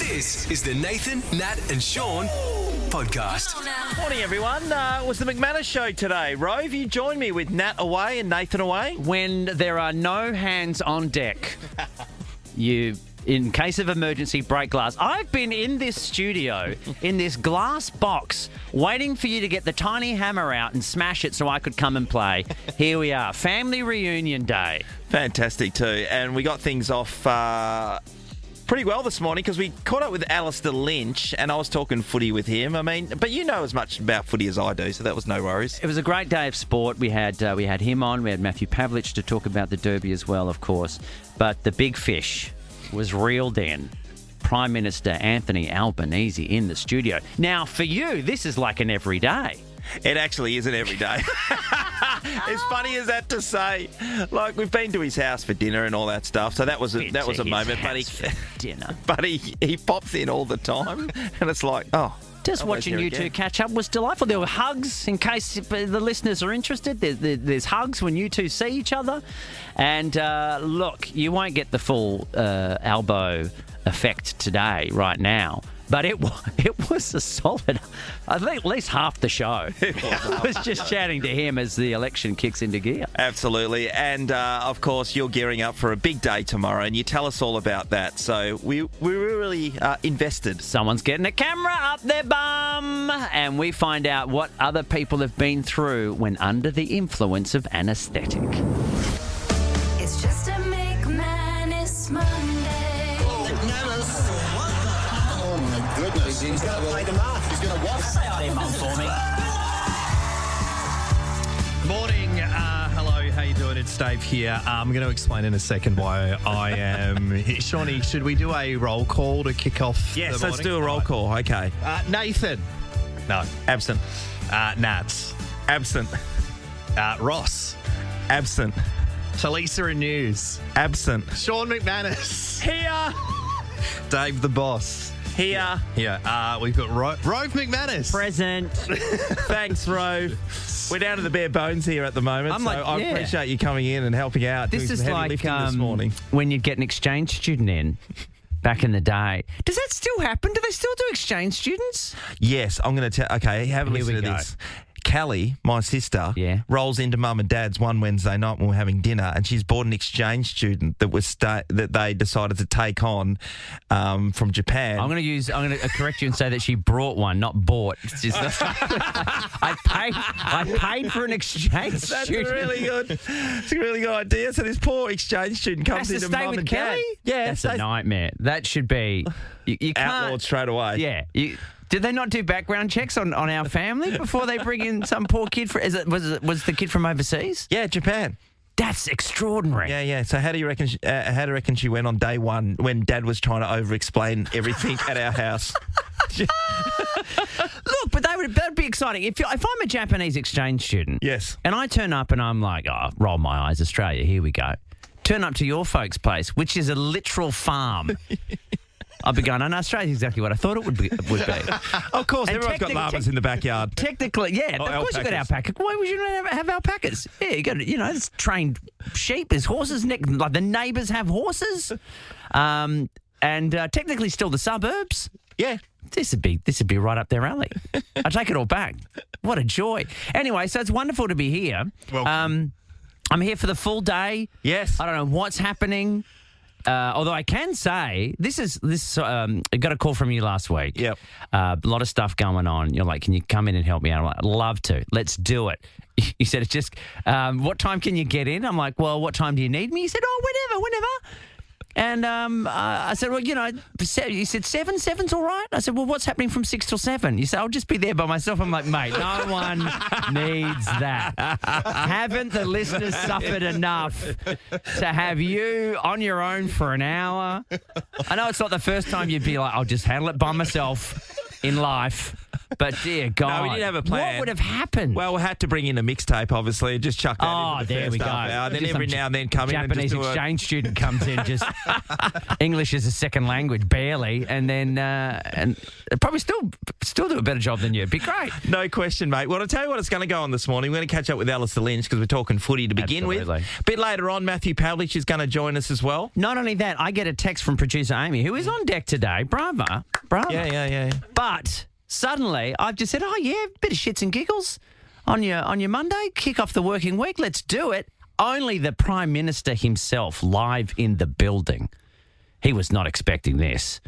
This is the Nathan, Nat and Sean podcast. Morning, everyone. It was the McManus show today. Rove, you joined me with Nat away and Nathan away. When there are no hands on deck, in case of emergency, break glass. I've been in this studio, in this glass box, waiting for you to get the tiny hammer out and smash it so I could come and play. Here we are, family reunion day. Fantastic too. And we got things off pretty well this morning because we caught up with Alistair Lynch and I was talking footy with him. I mean, but you know as much about footy as I do, so that was no worries. It was a great day of sport. We had him on. We had Matthew Pavlich to talk about the Derby as well, of course. But the big fish was reeled in. Prime Minister Anthony Albanese in the studio. Now, for you, this is like an everyday. It actually isn't every day. As funny as that to say, like we've been to his house for dinner and all that stuff. So that was a moment. But he pops in all the time, and it's like, just watching you two catch up was delightful. There were hugs, in case the listeners are interested. There's hugs when you two see each other. And look, you won't get the full elbow effect today, right now. But it was a solid, I think, at least half the show. I was just chatting to him as the election kicks into gear. Absolutely. And, of course, you're gearing up for a big day tomorrow, and you tell us all about that. So we're really invested. Someone's getting a camera up their bum, and we find out what other people have been through when under the influence of anaesthetic. It's just a McManus Monday. Goodness. He's going to play the mark. He's going to watch. Say hi to your mum for me. Morning. Hello. How you doing? It's Dave here. I'm going to explain in a second why I am. Shawnee, should we do a roll call to kick off? Yes, the let's morning? do a roll call. Okay. Nathan. No. Absent. Nats. Absent. Ross. Absent. Talisa and News. Absent. Sean McManus. Here. Dave the Boss. Here. Yeah. We've got Rove McManus. Present. Thanks, Rove. We're down to the bare bones here at the moment, I appreciate you coming in and helping out. This is like this morning. When you'd get an exchange student in back in the day. Does that still happen? Do they still do exchange students? Yes, I'm going to tell. Okay, have a listen to this. Callie, my sister, rolls into Mum and Dad's one Wednesday night when we're having dinner, and she's bought an exchange student that they decided to take on from Japan. I'm going to correct you and say that she brought one, not bought. It's just I paid for an exchange student. That's a really good idea. So this poor exchange student comes into Mum and Dad. Yeah, that's a nightmare. That should be you can't outlawed straight away. Yeah. Did they not do background checks on our family before they bring in some poor kid? Was the kid from overseas? Yeah, Japan. That's extraordinary. Yeah. So how do you reckon she went on day one when Dad was trying to over-explain everything at our house? Look, but that'd be exciting. If I'm a Japanese exchange student, yes, and I turn up and I'm like, roll my eyes, Australia, here we go. Turn up to your folks' place, which is a literal farm. I'll be going, no, Australia's exactly what I thought it would be. Of course, everyone's got llamas in the backyard. Technically, yeah. Of course you've got alpacas. Why would you not have alpacas? Yeah, you got, there's trained sheep, there's horses, like the neighbours have horses. And technically still the suburbs. Yeah. This would be right up their alley. I take it all back. What a joy. Anyway, so it's wonderful to be here. Welcome. I'm here for the full day. Yes. I don't know what's happening. Although I can say, I got a call from you last week. Yep. A lot of stuff going on. You're like, can you come in and help me out? I'm like, I'd love to. Let's do it. You said, it's just, what time can you get in? I'm like, well, what time do you need me? You said, whenever. And I said, well, you said 7? 7's all right? I said, well, what's happening from 6 till 7? You said, I'll just be there by myself. I'm like, mate, no one needs that. Haven't the listeners suffered enough to have you on your own for an hour? I know it's not the first time you'd be like, I'll just handle it by myself in life. But dear God. No, we didn't have a plan. What would have happened? Well, we had to bring in a mixtape, obviously, and just chuck that into the there first we go. half hour. Then Just every some now and then come in and Japanese just do exchange student comes in, just English as a second language, barely, and then and probably still do a better job than you. It'd be great. No question, mate. Well, I'll tell you what it's going to go on this morning. We're going to catch up with Alistair Lynch because we're talking footy to begin with. A bit later on, Matthew Pavlich is going to join us as well. Not only that, I get a text from producer Amy, who is on deck today. Bravo. Yeah. But suddenly, I've just said, oh, yeah, bit of shits and giggles on your Monday. Kick off the working week. Let's do it. Only the Prime Minister himself live in the building. He was not expecting this.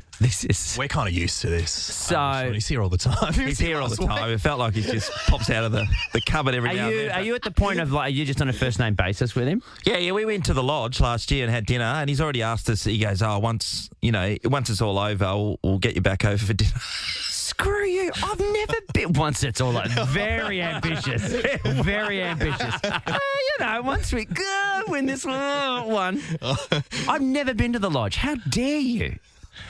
We're kind of used to this. So he's here all the time. He's here all the time. It felt like he just pops out of the cupboard every now and then. Are you at the point of, like, are you just on a first-name basis with him? Yeah, we went to the lodge last year and had dinner, and he's already asked us, he goes, once it's all over, we'll get you back over for dinner. Screw you. I've never been. Once it's all over. Very ambitious. Very ambitious. Once we win this one. I've never been to the lodge. How dare you?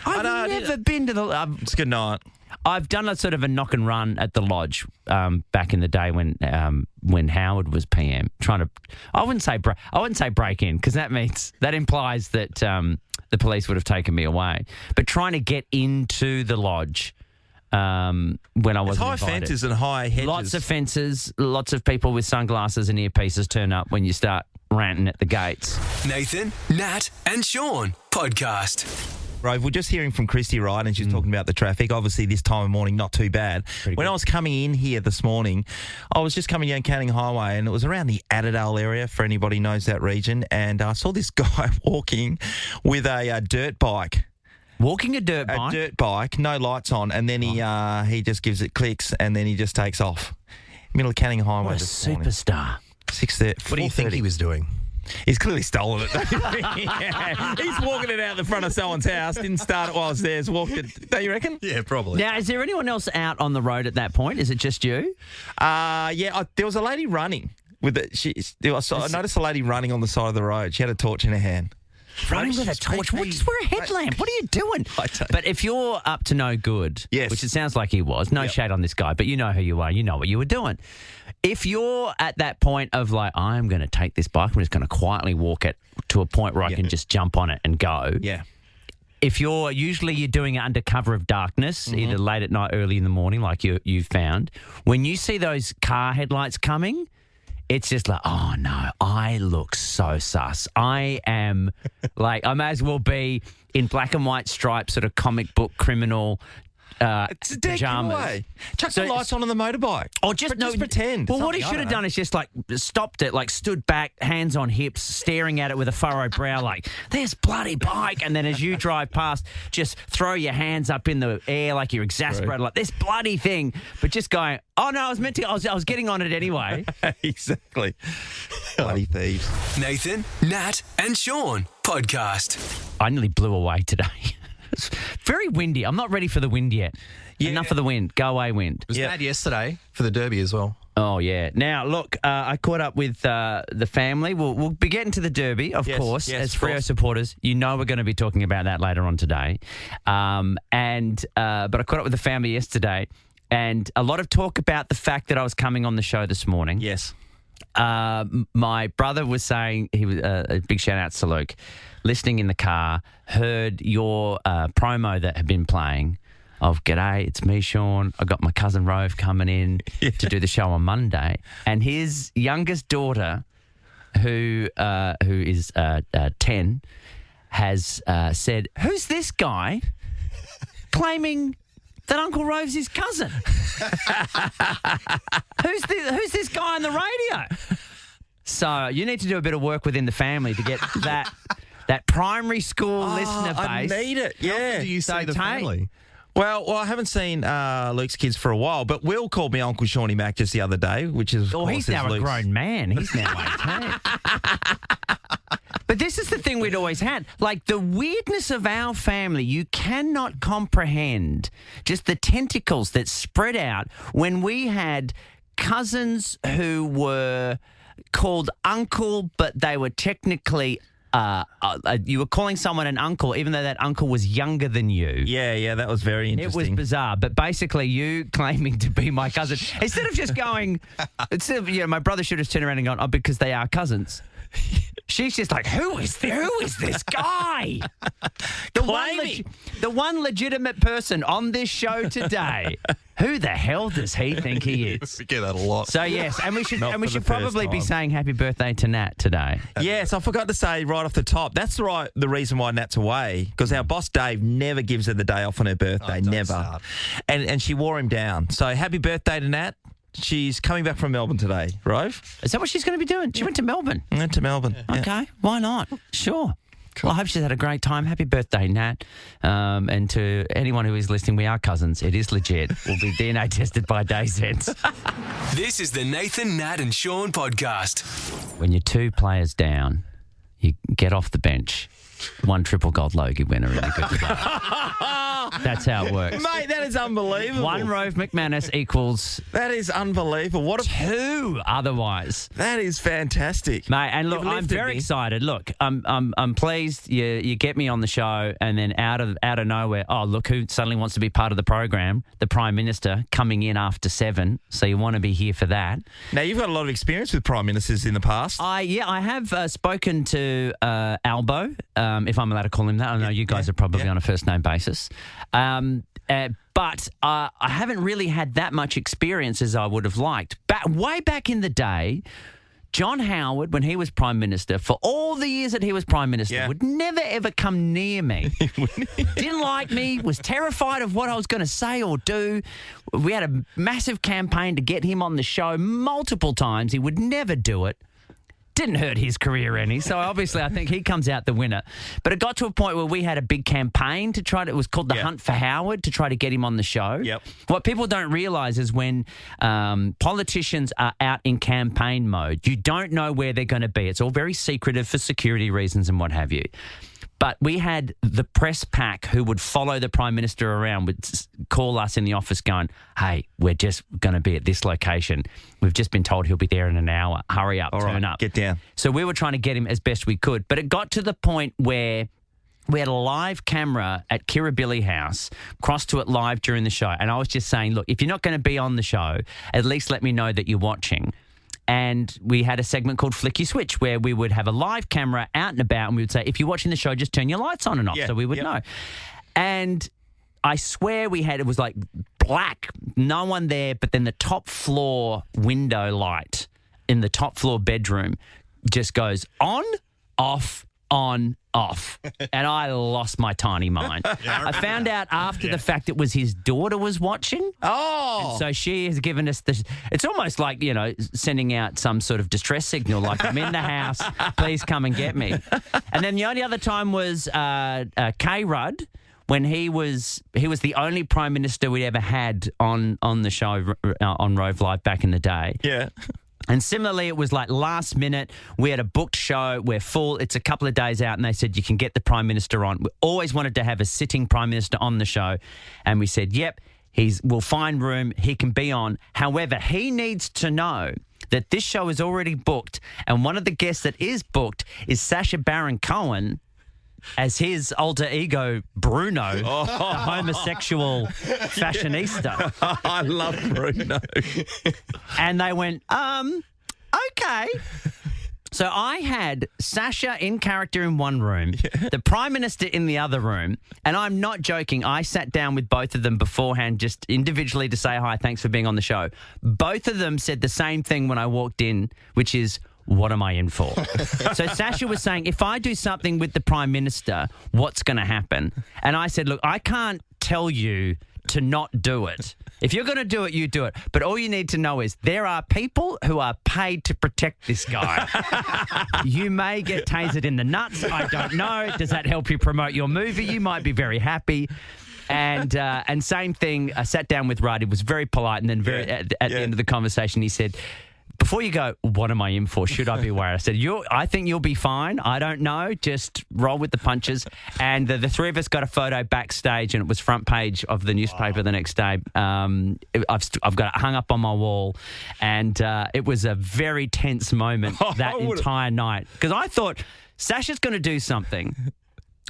I've never been to the... It's good night. I've done a sort of a knock and run at the lodge back in the day when Howard was PM. I wouldn't say break in, because that implies that the police would have taken me away. But trying to get into the lodge when I wasn't high invited. fences and high hedges. Lots of fences, lots of people with sunglasses and earpieces turn up when you start ranting at the gates. Nathan, Nat, and Sean podcast. Rove, we're just hearing from Christy Wright, and she's talking about the traffic. Obviously, this time of morning, not too bad. When I was coming in here this morning, I was just coming down Canning Highway, and it was around the Adderdale area, for anybody who knows that region, and I saw this guy walking with a dirt bike. Walking a dirt bike? A dirt bike, no lights on, and then he just gives it clicks, and then he just takes off. Middle of Canning Highway. What a superstar. 6:30. What do you think he was doing? He's clearly stolen it. Yeah. He's walking it out the front of someone's house, didn't start it while I was there, walked it. Don't you reckon? Yeah, probably. Now, is there anyone else out on the road at that point? Is it just you? There was a lady running with it. I noticed a lady running on the side of the road. She had a torch in her hand. Running with a torch? Just wear a headlamp. What are you doing? But if you're up to no good, yes, which it sounds like he was, no shade on this guy, but you know who you are. You know what you were doing. If you're at that point of like, I'm going to take this bike, I'm just going to quietly walk it to a point where I can just jump on it and go. Yeah. If you're doing it under cover of darkness, either late at night, early in the morning, like you found, when you see those car headlights coming, it's just like, oh no, I look so sus. I am like, I may as well be in black and white stripes, sort of comic book criminal it's a dead pajamas. giveaway. Chuck the lights on the motorbike. Or just pretend. Well, what he should have done is just like stopped it, like stood back, hands on hips, staring at it with a furrowed brow, like, this bloody bike. And then as you drive past, just throw your hands up in the air like you're exasperated, like this bloody thing. But just going, oh no, I was getting on it anyway. Exactly. Bloody thieves. Nathan, Nat, and Sean podcast. I nearly blew away today. It's very windy. I'm not ready for the wind yet. Yeah. Enough of the wind. Go away, wind. It was bad yesterday for the Derby as well. Oh, yeah. Now, look, I caught up with the family. We'll be getting to the Derby, of course. As Freo supporters, you know we're going to be talking about that later on today. But I caught up with the family yesterday, and a lot of talk about the fact that I was coming on the show this morning. Yes. My brother was saying, he was a big shout out to Luke, listening in the car, heard your promo that had been playing of "G'day, it's me, Sean. I got my cousin Rove coming in to do the show on Monday," and his youngest daughter, who is 10, has said, "Who's this guy claiming that Uncle Rove's his cousin? Who's this guy on the radio?" So you need to do a bit of work within the family to get that primary school listener base. I need it. Yeah. How do you say the family? Well, I haven't seen Luke's kids for a while, but Will called me Uncle Shawnee Mac just the other day, which is, he's now a grown man. He's now 18. But this is the thing we'd always had. Like, the weirdness of our family, you cannot comprehend just the tentacles that spread out when we had cousins who were called uncle, but they were technically you were calling someone an uncle, even though that uncle was younger than you. Yeah, that was very interesting. It was bizarre, but basically you claiming to be my cousin, instead of just going, my brother should have turned around and gone, because they are cousins. She's just like, who is this guy? The one legitimate person on this show today. Who the hell does he think he is? We get that a lot. So yes, and we should probably be saying happy birthday to Nat today. Yes, I forgot to say right off the top. That's the reason why Nat's away, because our boss Dave never gives her the day off on her birthday, never. And she wore him down. So happy birthday to Nat. She's coming back from Melbourne today, Rove. Is that what she's going to be doing? She went to Melbourne. Went to Melbourne. Yeah. Okay, why not? Sure. Cool. Well, I hope she's had a great time. Happy birthday, Nat. And to anyone who is listening, we are cousins. It is legit. We'll be DNA tested by day's end. This is the Nathan, Nat and Sean podcast. When you're 2 players down, you get off the bench. 1 triple gold Logie winner and you're good to go. That's how it works. Mate, that is unbelievable. 1 Rove McManus equals... That is unbelievable. What 2 otherwise. That is fantastic. Mate, and look, I'm very excited. Look, I'm pleased you get me on the show and then out of nowhere, look who suddenly wants to be part of the program, the Prime Minister coming in after 7. So you want to be here for that. Now, you've got a lot of experience with Prime Ministers in the past. I have spoken to Albo, if I'm allowed to call him that. I know you guys are probably on a first-name basis. But I haven't really had that much experience as I would have liked. Way back in the day, John Howard, when he was Prime Minister, for all the years that he was Prime Minister, would never, ever come near me. Didn't like me, was terrified of what I was going to say or do. We had a massive campaign to get him on the show multiple times. He would never do it. Didn't hurt his career any, so obviously I think he comes out the winner. But it got to a point where we had a big campaign to try to, it was called the Hunt for Howard, to try to get him on the show. Yep. What people don't realise is when politicians are out in campaign mode, you don't know where they're going to be. It's all very secretive for security reasons and what have you. But we had the press pack who would follow the Prime Minister around, would call us in the office going, hey, we're just going to be at this location. We've just been told he'll be there in an hour. Hurry up, turn up. Get down. So we were trying to get him as best we could. But it got to the point where we had a live camera at Kirribilli House, crossed to it live during the show. And I was just saying, look, if you're not going to be on the show, at least let me know that you're watching. And we had a segment called Flick Your Switch where we would have a live camera out and about and we would say, if you're watching the show, just turn your lights on and off so we would know. And I swear it was like black, no one there, but then the top floor window light in the top floor bedroom just goes on, off, on, off. And I lost my tiny mind. I found out after the fact it was his daughter was watching. Oh. And so she has given us this. It's almost like, sending out some sort of distress signal, like, I'm in the house, please come and get me. And then the only other time was K. Rudd, when he was the only Prime Minister we ever had on the show on Rove Live back in the day. Yeah. And similarly, it was like last minute. We had a booked show. We're full. It's a couple of days out, and they said, you can get the Prime Minister on. We always wanted to have a sitting Prime Minister on the show. And we said, yep, we'll find room. He can be on. However, he needs to know that this show is already booked. And one of the guests that is booked is Sacha Baron Cohen as his alter ego, Bruno, the homosexual fashionista. I love Bruno. And they went, okay. So I had Sacha in character in one room, the Prime Minister in the other room, and I'm not joking. I sat down with both of them beforehand just individually to say hi, thanks for being on the show. Both of them said the same thing when I walked in, which is, what am I in for? So Sacha was saying, if I do something with the Prime Minister, what's going to happen? And I said, look, I can't tell you to not do it. If you're going to do it, you do it. But all you need to know is there are people who are paid to protect this guy. You may get tasered in the nuts. I don't know. Does that help you promote your movie? You might be very happy. And same thing, I sat down with Rudd. He was very polite. And then at the end of the conversation, he said, before you go, what am I in for? Should I be worried? I said, I think you'll be fine. I don't know. Just roll with the punches. And the three of us got a photo backstage, and it was front page of the newspaper the next day. I've got it hung up on my wall. And it was a very tense moment that entire night. Because I thought Sasha's going to do something.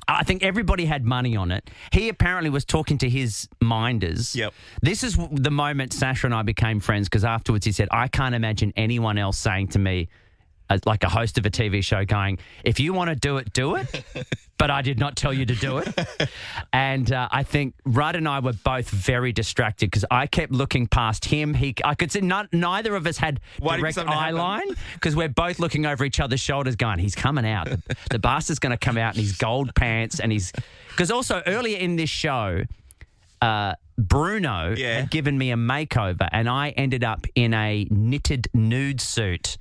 I think everybody had money on it. He apparently was talking to his minders. Yep. This is the moment Sasha and I became friends because afterwards he said, I can't imagine anyone else saying to me, like a host of a TV show going, if you want to do it, but I did not tell you to do it. And I think Rudd and I were both very distracted because I kept looking past him. I could see neither of us had direct eye line because we're both looking over each other's shoulders going, he's coming out. The bastard's going to come out in his gold pants and because also earlier in this show, Bruno had given me a makeover and I ended up in a knitted nude suit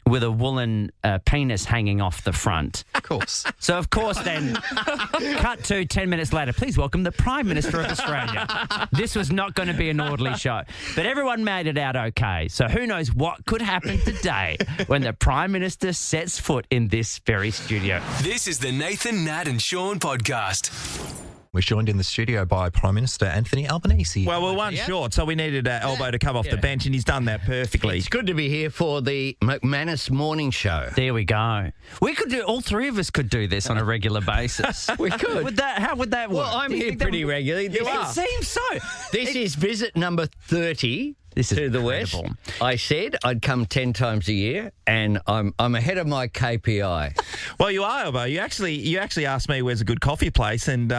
with a woolen penis hanging off the front. Of course. So, of course, then, cut to 10 minutes later, please welcome the Prime Minister of Australia. This was not going to be an orderly show. But everyone made it out okay. So who knows what could happen today when the Prime Minister sets foot in this very studio. This is the Nathan, Nat and Sean podcast. We're joined in the studio by Prime Minister Anthony Albanese. Well, we're one short, so we needed Elbow to come off the bench, and he's done that perfectly. It's good to be here for the McManus morning show. There we go. We could do, all three of us could do this on a regular basis. We could. How would that work? Well, I'm here pretty regularly. It seems so. This is visit number 30 This is to the incredible. West. I said I'd come 10 times a year, and I'm ahead of my KPI. Well, you are, Elbow. You actually asked me where's a good coffee place, and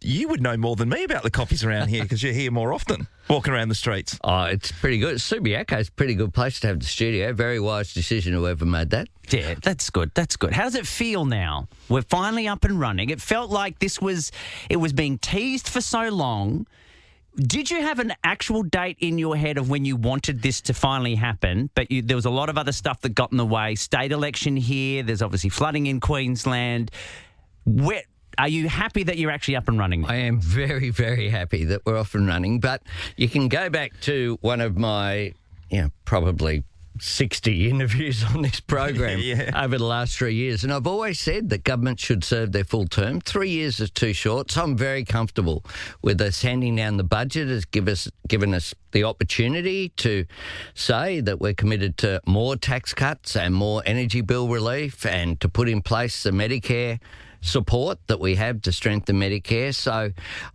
you would know more than me about the coffees around here because you're here more often, walking around the streets. Oh, it's pretty good. Subiaco is a pretty good place to have the studio. Very wise decision whoever made that. Yeah, that's good. That's good. How does it feel now? We're finally up and running. It felt like it was being teased for so long. Did you have an actual date in your head of when you wanted this to finally happen? But there was a lot of other stuff that got in the way. State election here. There's obviously flooding in Queensland. Are you happy that you're actually up and running? I am very, very happy that we're off and running. But you can go back to one of my, probably 60 interviews on this program over the last 3 years. And I've always said that government should serve their full term. 3 years is too short. So I'm very comfortable with us handing down the budget. Has given us the opportunity to say that we're committed to more tax cuts and more energy bill relief and to put in place the Medicare support that we have to strengthen Medicare. So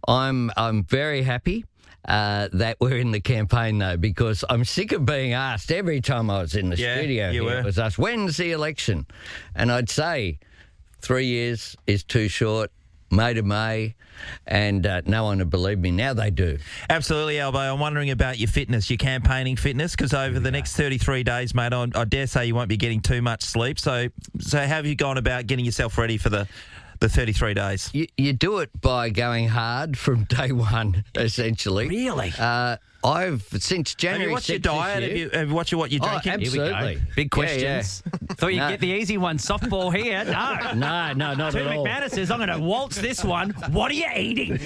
I'm very happy that we're in the campaign, though, because I'm sick of being asked every time I was in the studio. It was asked, when's the election? And I'd say 3 years is too short, May to May, and no one would believe me. Now they do. Absolutely, Elbow. I'm wondering about your fitness, your campaigning fitness, because over the next 33 days, mate, I dare say you won't be getting too much sleep. So how have you gone about getting yourself ready for the 33 days? You do it by going hard from day one, essentially. Really? I've since January. Have you watched your diet? Have you watched what you're drinking? Absolutely. Here we go. Big questions. Thought you'd get the easy one. Softball here. No. No, not at all. McManus says, I'm going to waltz this one. What are you eating?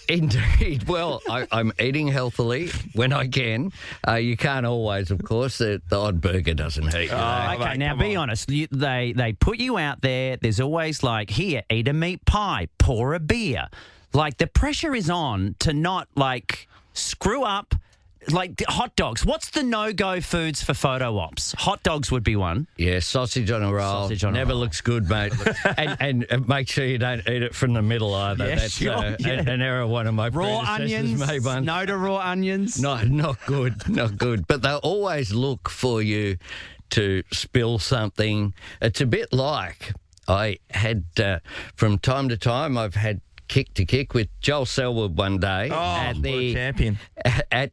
Indeed. Well, I'm eating healthily when I can. You can't always, of course. The odd burger doesn't hurt you. Okay, mate, now be honest. They put you out there. There's always like, here, eat a meat pie, pour a beer. Like the pressure is on to not like screw up. Like hot dogs. What's the no-go foods for photo ops? Hot dogs would be one. Yeah, sausage on a roll. Never looks good, mate. and make sure you don't eat it from the middle either. Yeah, That's sure, an error one of my raw predecessors onions. made once. No to raw onions. No, not good. Not good. But they'll always look for you to spill something. It's a bit like I had, from time to time, I've had kick to kick with Joel Selwood one day at the champion at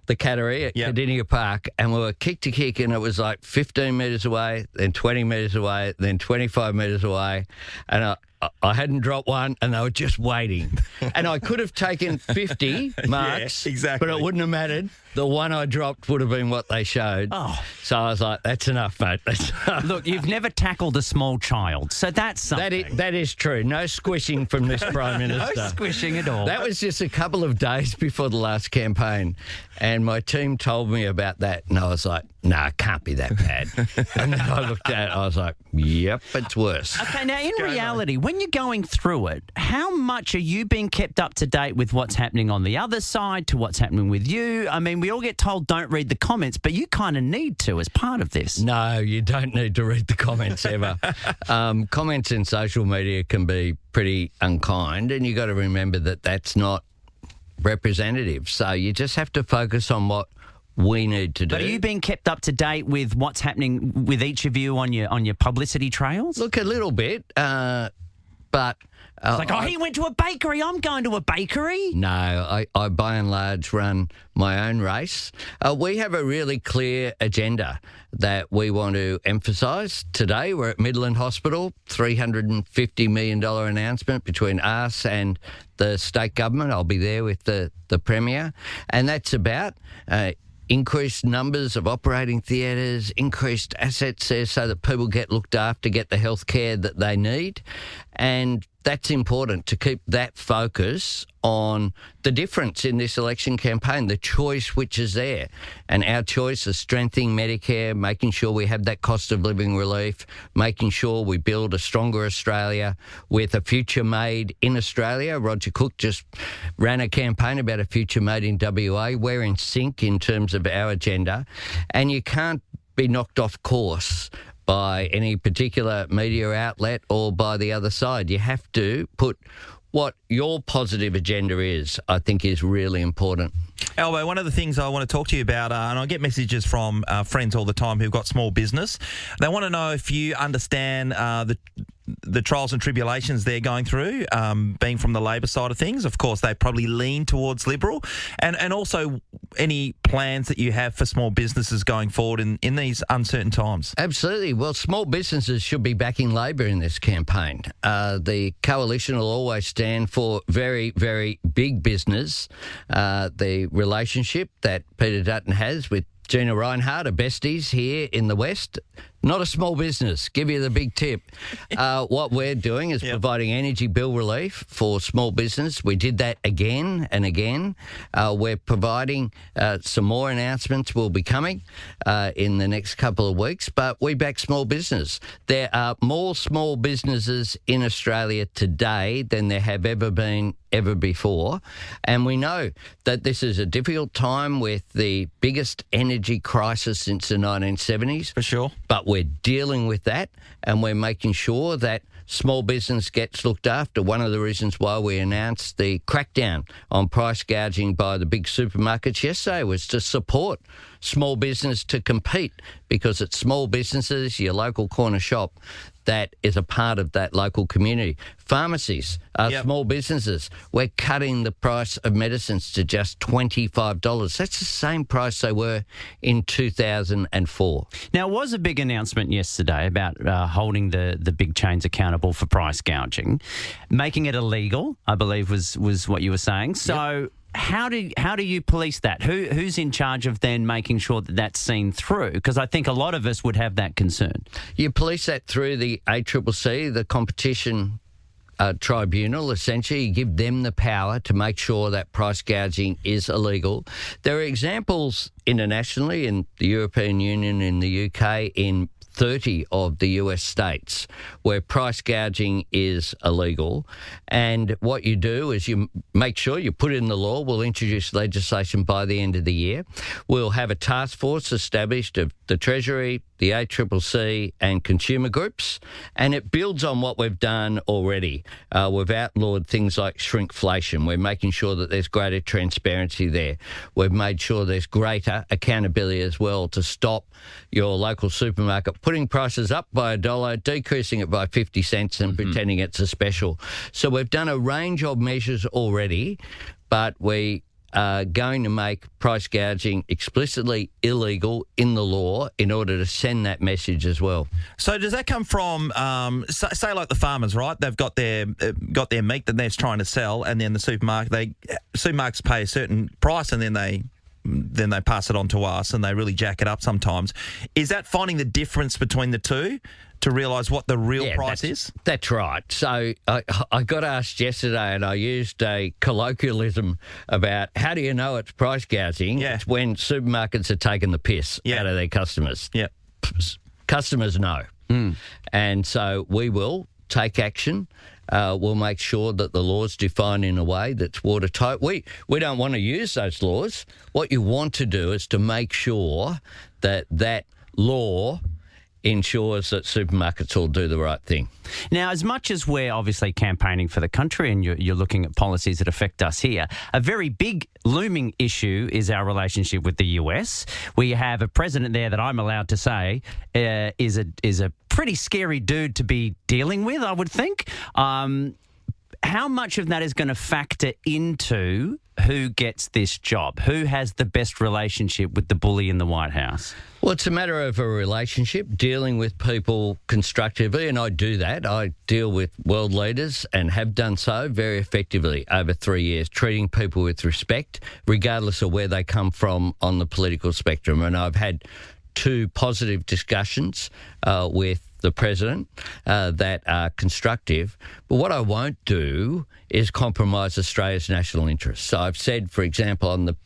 the Cattery at Cardinia Park, and we were kick to kick, and it was like 15 metres away, then 20 metres away, then 25 metres away, and I hadn't dropped one, and they were just waiting. And I could have taken 50 marks, exactly, but it wouldn't have mattered. The one I dropped would have been what they showed. Oh. So I was like, that's enough, mate. That's enough. Look, you've never tackled a small child, so that's something. That is true. No squishing from this Prime Minister. No squishing at all. That was just a couple of days before the last campaign, and my team told me about that, and I was like, nah, it can't be that bad. And then I looked at it, I was like, yep, it's worse. Okay, now in reality, when you're going through it, how much are you being kept up to date with what's happening on the other side to what's happening with you? I mean, we all get told don't read the comments, but you kind of need to as part of this. No, you don't need to read the comments ever. Comments in social media can be pretty unkind, and you got to remember that that's not representative. So you just have to focus on what we need to do. But are you being kept up to date with what's happening with each of you on your publicity trails? Look, a little bit, but... It's like, he went to a bakery, I'm going to a bakery. No, I by and large run my own race. We have a really clear agenda that we want to emphasise. Today we're at Midland Hospital, $350 million announcement between us and the state government. I'll be there with the Premier. And that's about... increased numbers of operating theatres, increased assets there so that people get looked after, get the health care that they need. And that's important to keep that focus on the difference in this election campaign, the choice which is there. And our choice is strengthening Medicare, making sure we have that cost of living relief, making sure we build a stronger Australia with a future made in Australia. Roger Cook just ran a campaign about a future made in WA. We're in sync in terms of our agenda. And you can't be knocked off course by any particular media outlet or by the other side. You have to put what your positive agenda is, I think, is really important. Albo, one of the things I want to talk to you about, and I get messages from friends all the time who've got small business. They want to know if you understand the trials and tribulations they're going through, being from the Labor side of things. Of course, they probably lean towards Liberal. And also any plans that you have for small businesses going forward in these uncertain times. Absolutely. Well, small businesses should be backing Labor in this campaign. The coalition will always stand for very, very big business. The relationship that Peter Dutton has with Gina Reinhardt are besties here in the West. Not a small business. Give you the big tip. What we're doing is providing energy bill relief for small business. We did that again and again. We're providing some more announcements will be coming in the next couple of weeks, but we back small business. There are more small businesses in Australia today than there have ever been ever before. And we know that this is a difficult time with the biggest energy crisis since the 1970s. For sure. But we're dealing with that, and we're making sure that small business gets looked after. One of the reasons why we announced the crackdown on price gouging by the big supermarkets yesterday was to support small business to compete, because it's small businesses, your local corner shop, that is a part of that local community. Pharmacies are small businesses. We're cutting the price of medicines to just $25. That's the same price they were in 2004. Now, it was a big announcement yesterday about holding the big chains accountable for price gouging, making it illegal, I believe was what you were saying. So how do you police that? Who's in charge of then making sure that that's seen through? Because I think a lot of us would have that concern. You police that through the ACCC, the competition tribunal. Essentially, you give them the power to make sure that price gouging is illegal. There are examples internationally in the European Union, in the UK, in 30 of the US states where price gouging is illegal. And what you do is you make sure you put it in the law. We'll introduce legislation by the end of the year. We'll have a task force established of the Treasury, the ACCC and consumer groups, and it builds on what we've done already. We've outlawed things like shrinkflation. We're making sure that there's greater transparency there. We've made sure there's greater accountability as well to stop your local supermarket putting prices up by $1, decreasing it by 50 cents and pretending it's a special. So we've done a range of measures already, but we are going to make price gouging explicitly illegal in the law in order to send that message as well. So does that come from, say like the farmers, right? They've got their meat that they're trying to sell, and then the supermarkets pay a certain price, and then they pass it on to us, and they really jack it up sometimes. Is that finding the difference between the two to realise what the real price is? That's right. So I got asked yesterday, and I used a colloquialism about how do you know it's price gouging? Yeah. It's when supermarkets are taking the piss out of their customers. Yeah. Customers know. And so we will take action. We'll make sure that the law's defined in a way that's watertight. We don't want to use those laws. What you want to do is to make sure that that law ensures that supermarkets will do the right thing. Now, as much as we're obviously campaigning for the country and you're looking at policies that affect us here, a very big looming issue is our relationship with the US. We have a president there that I'm allowed to say is a pretty scary dude to be dealing with, I would think. How much of that is going to factor into who gets this job? Who has the best relationship with the bully in the White House? Well, it's a matter of a relationship, dealing with people constructively, and I do that. I deal with world leaders and have done so very effectively over 3 years, treating people with respect, regardless of where they come from on the political spectrum. And I've had 2 positive discussions with the president that are constructive. But what I won't do is compromise Australia's national interests. So I've said, for example, on the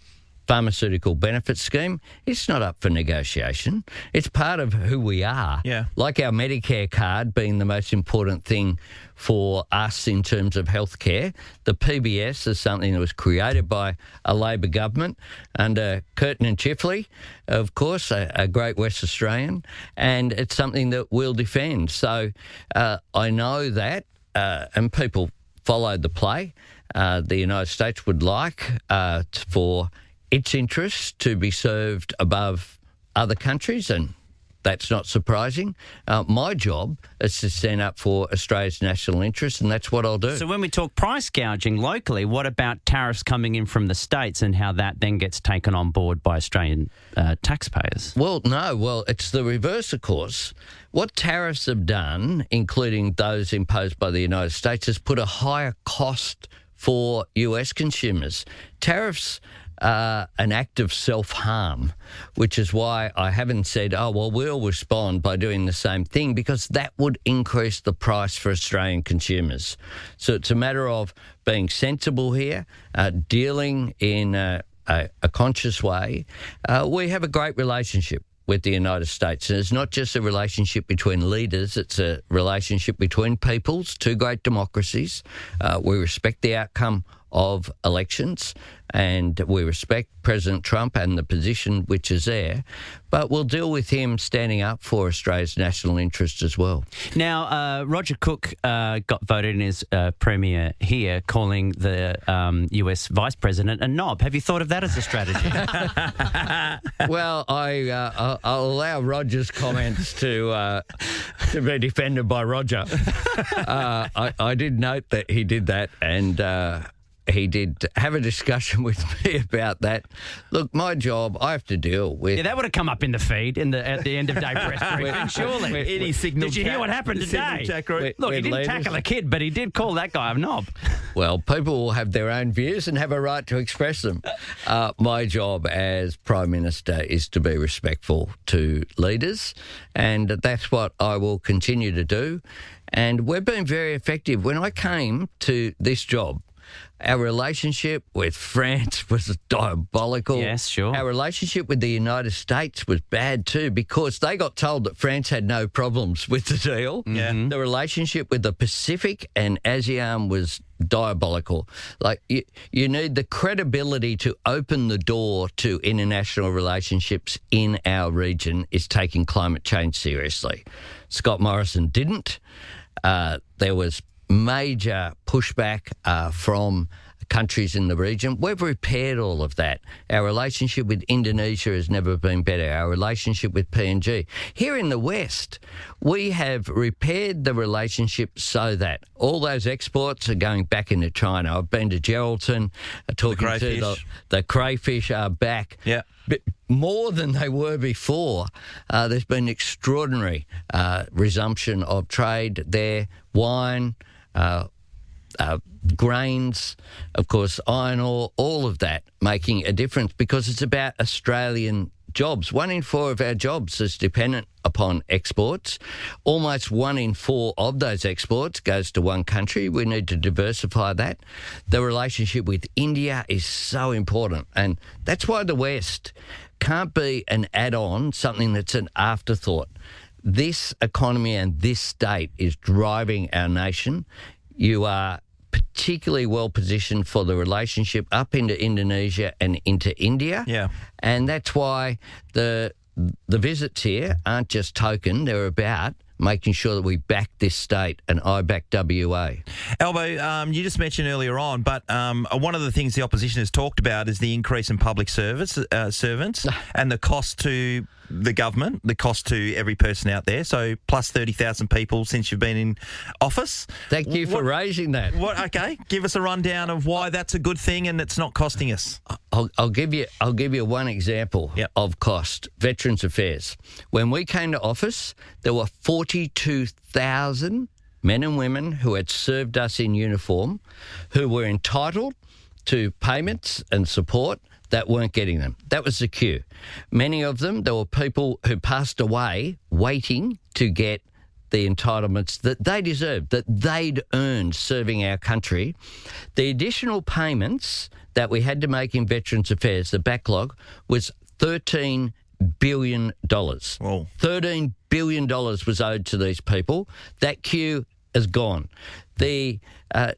pharmaceutical benefit scheme, it's not up for negotiation. It's part of who we are. Yeah. Like our Medicare card being the most important thing for us in terms of healthcare. The PBS is something that was created by a Labor government under Curtin and Chifley, of course, a great West Australian, and it's something that we'll defend. So I know that, and people followed the play. The United States would like for its interests to be served above other countries, and that's not surprising. My job is to stand up for Australia's national interests, and that's what I'll do. So when we talk price gouging locally, what about tariffs coming in from the States and how that then gets taken on board by Australian taxpayers? Well, no. Well, it's the reverse, of course. What tariffs have done, including those imposed by the United States, has put a higher cost for US consumers. Tariffs an act of self-harm, which is why I haven't said, we'll respond by doing the same thing, because that would increase the price for Australian consumers. So it's a matter of being sensible here, dealing in a conscious way. We have a great relationship with the United States. And it's not just a relationship between leaders, it's a relationship between peoples, 2 great democracies. We respect the outcome of elections, and we respect President Trump and the position which is there, but we'll deal with him standing up for Australia's national interest as well. Now, Roger Cook got voted in as Premier here, calling the US Vice President a knob. Have you thought of that as a strategy? Well, I'll allow Roger's comments to be defended by Roger. I did note that he did that, and he did have a discussion with me about that. Look, my job, I have to deal with... Yeah, that would have come up in the feed at the end of day press briefing, surely. Any signal Did you hear what happened today? Look, he didn't tackle a kid, but he did call that guy a knob. Well, people will have their own views and have a right to express them. My job as Prime Minister is to be respectful to leaders, and that's what I will continue to do. And we've been very effective. When I came to this job, our relationship with France was diabolical. Yes, sure. Our relationship with the United States was bad too, because they got told that France had no problems with the deal. Yeah. The relationship with the Pacific and ASEAN was diabolical. Like, you need the credibility to open the door to international relationships in our region is taking climate change seriously. Scott Morrison didn't. There was major pushback from countries in the region. We've repaired all of that. Our relationship with Indonesia has never been better. Our relationship with PNG. Here in the West, we have repaired the relationship so that all those exports are going back into China. I've been to Geraldton, talking to the crayfish are back. Yeah. But more than they were before. There's been extraordinary resumption of trade there. Wine, grains, of course, iron ore, all of that making a difference, because it's about Australian jobs. 1 in 4 of our jobs is dependent upon exports. Almost 1 in 4 of those exports goes to one country. We need to diversify that. The relationship with India is so important, and that's why the West can't be an add-on, something that's an afterthought. This economy and this state is driving our nation. You are particularly well positioned for the relationship up into Indonesia and into India. Yeah. And that's why the visits here aren't just token, they're about making sure that we back this state, and I back WA. Albo, you just mentioned earlier on, but one of the things the opposition has talked about is the increase in public servants and the cost to the government, the cost to every person out there. So plus 30,000 people since you've been in office. Thank you for raising that. Okay, give us a rundown of why that's a good thing and it's not costing us. I'll give you one example of cost. Veterans Affairs. When we came to office, there were 42,000 men and women who had served us in uniform who were entitled to payments and support that weren't getting them. That was the queue. Many of them, there were people who passed away waiting to get the entitlements that they deserved, that they'd earned serving our country. The additional payments that we had to make in Veterans Affairs, the backlog, was $13 billion. Whoa. $13 billion was owed to these people. That queue is gone. The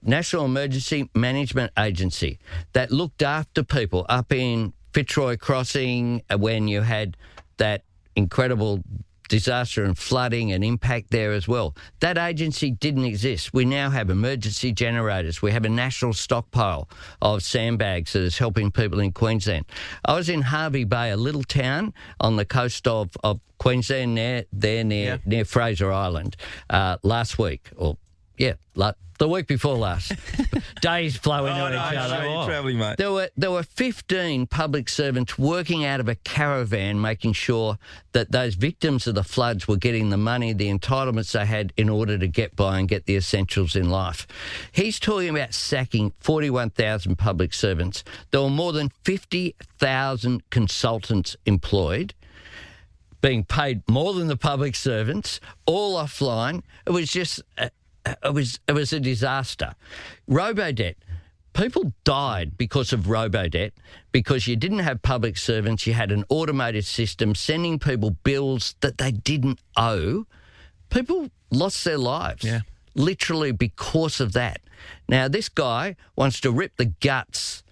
National Emergency Management Agency that looked after people up in Fitzroy Crossing when you had that incredible disaster and flooding and impact there as well. That agency didn't exist. We now have emergency generators. We have a national stockpile of sandbags that is helping people in Queensland. I was in Hervey Bay, a little town on the coast of Queensland near Fraser Island last week, the week before last. Days flow into each other. You're travelling, mate. There were 15 public servants working out of a caravan, making sure that those victims of the floods were getting the money, the entitlements they had in order to get by and get the essentials in life. He's talking about sacking 41,000 public servants. There were more than 50,000 consultants employed, being paid more than the public servants, all offline. It was just... It was a disaster. Robo-debt. People died because of robo-debt because you didn't have public servants. You had an automated system sending people bills that they didn't owe. People lost their lives, literally because of that. Now, this guy wants to rip the guts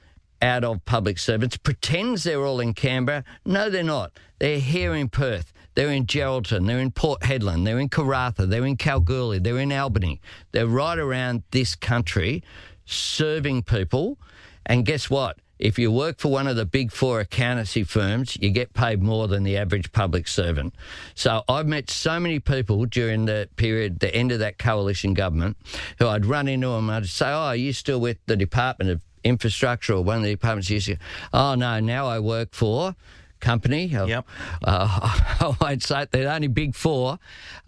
out of public servants, pretends they're all in Canberra. No, they're not. They're here in Perth. They're in Geraldton, they're in Port Hedland, they're in Karratha, they're in Kalgoorlie, they're in Albany. They're right around this country serving people. And guess what? If you work for one of the big 4 accountancy firms, you get paid more than the average public servant. So I've met so many people during the period, the end of that coalition government, who I'd run into them and I'd say, oh, are you still with the Department of Infrastructure or one of the departments you used to? Oh, no, now I work for... company. I won't say it. They're only big 4.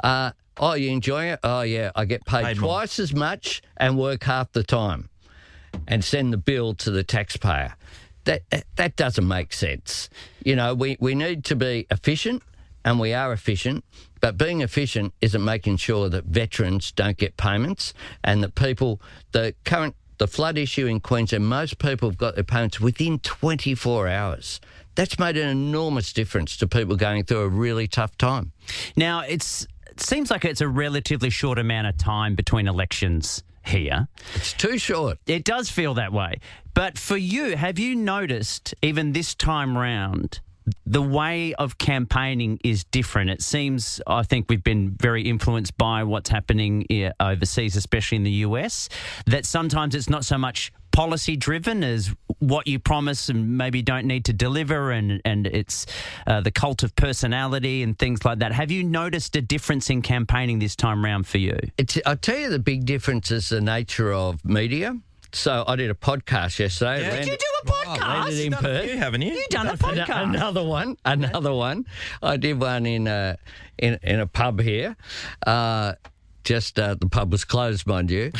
Oh, you enjoying it? Oh, yeah. I get paid twice as much and work half the time and send the bill to the taxpayer. That doesn't make sense. You know, we need to be efficient, and we are efficient, but being efficient isn't making sure that veterans don't get payments and that people, the flood issue in Queensland, most people have got their payments within 24 hours. That's made an enormous difference to people going through a really tough time. Now, it seems like it's a relatively short amount of time between elections here. It's too short. It does feel that way. But for you, have you noticed, even this time round, the way of campaigning is different? It seems, I think we've been very influenced by what's happening overseas, especially in the US, that sometimes it's not so much policy driven as what you promise and maybe don't need to deliver, and it's the cult of personality and things like that. Have you noticed a difference in campaigning this time round for you? I'll tell you the big difference is the nature of media. So I did a podcast yesterday. Did you do a podcast? Landed in Perth. You haven't you? You've done a podcast. Another one. I did one in a pub here. The pub was closed, mind you,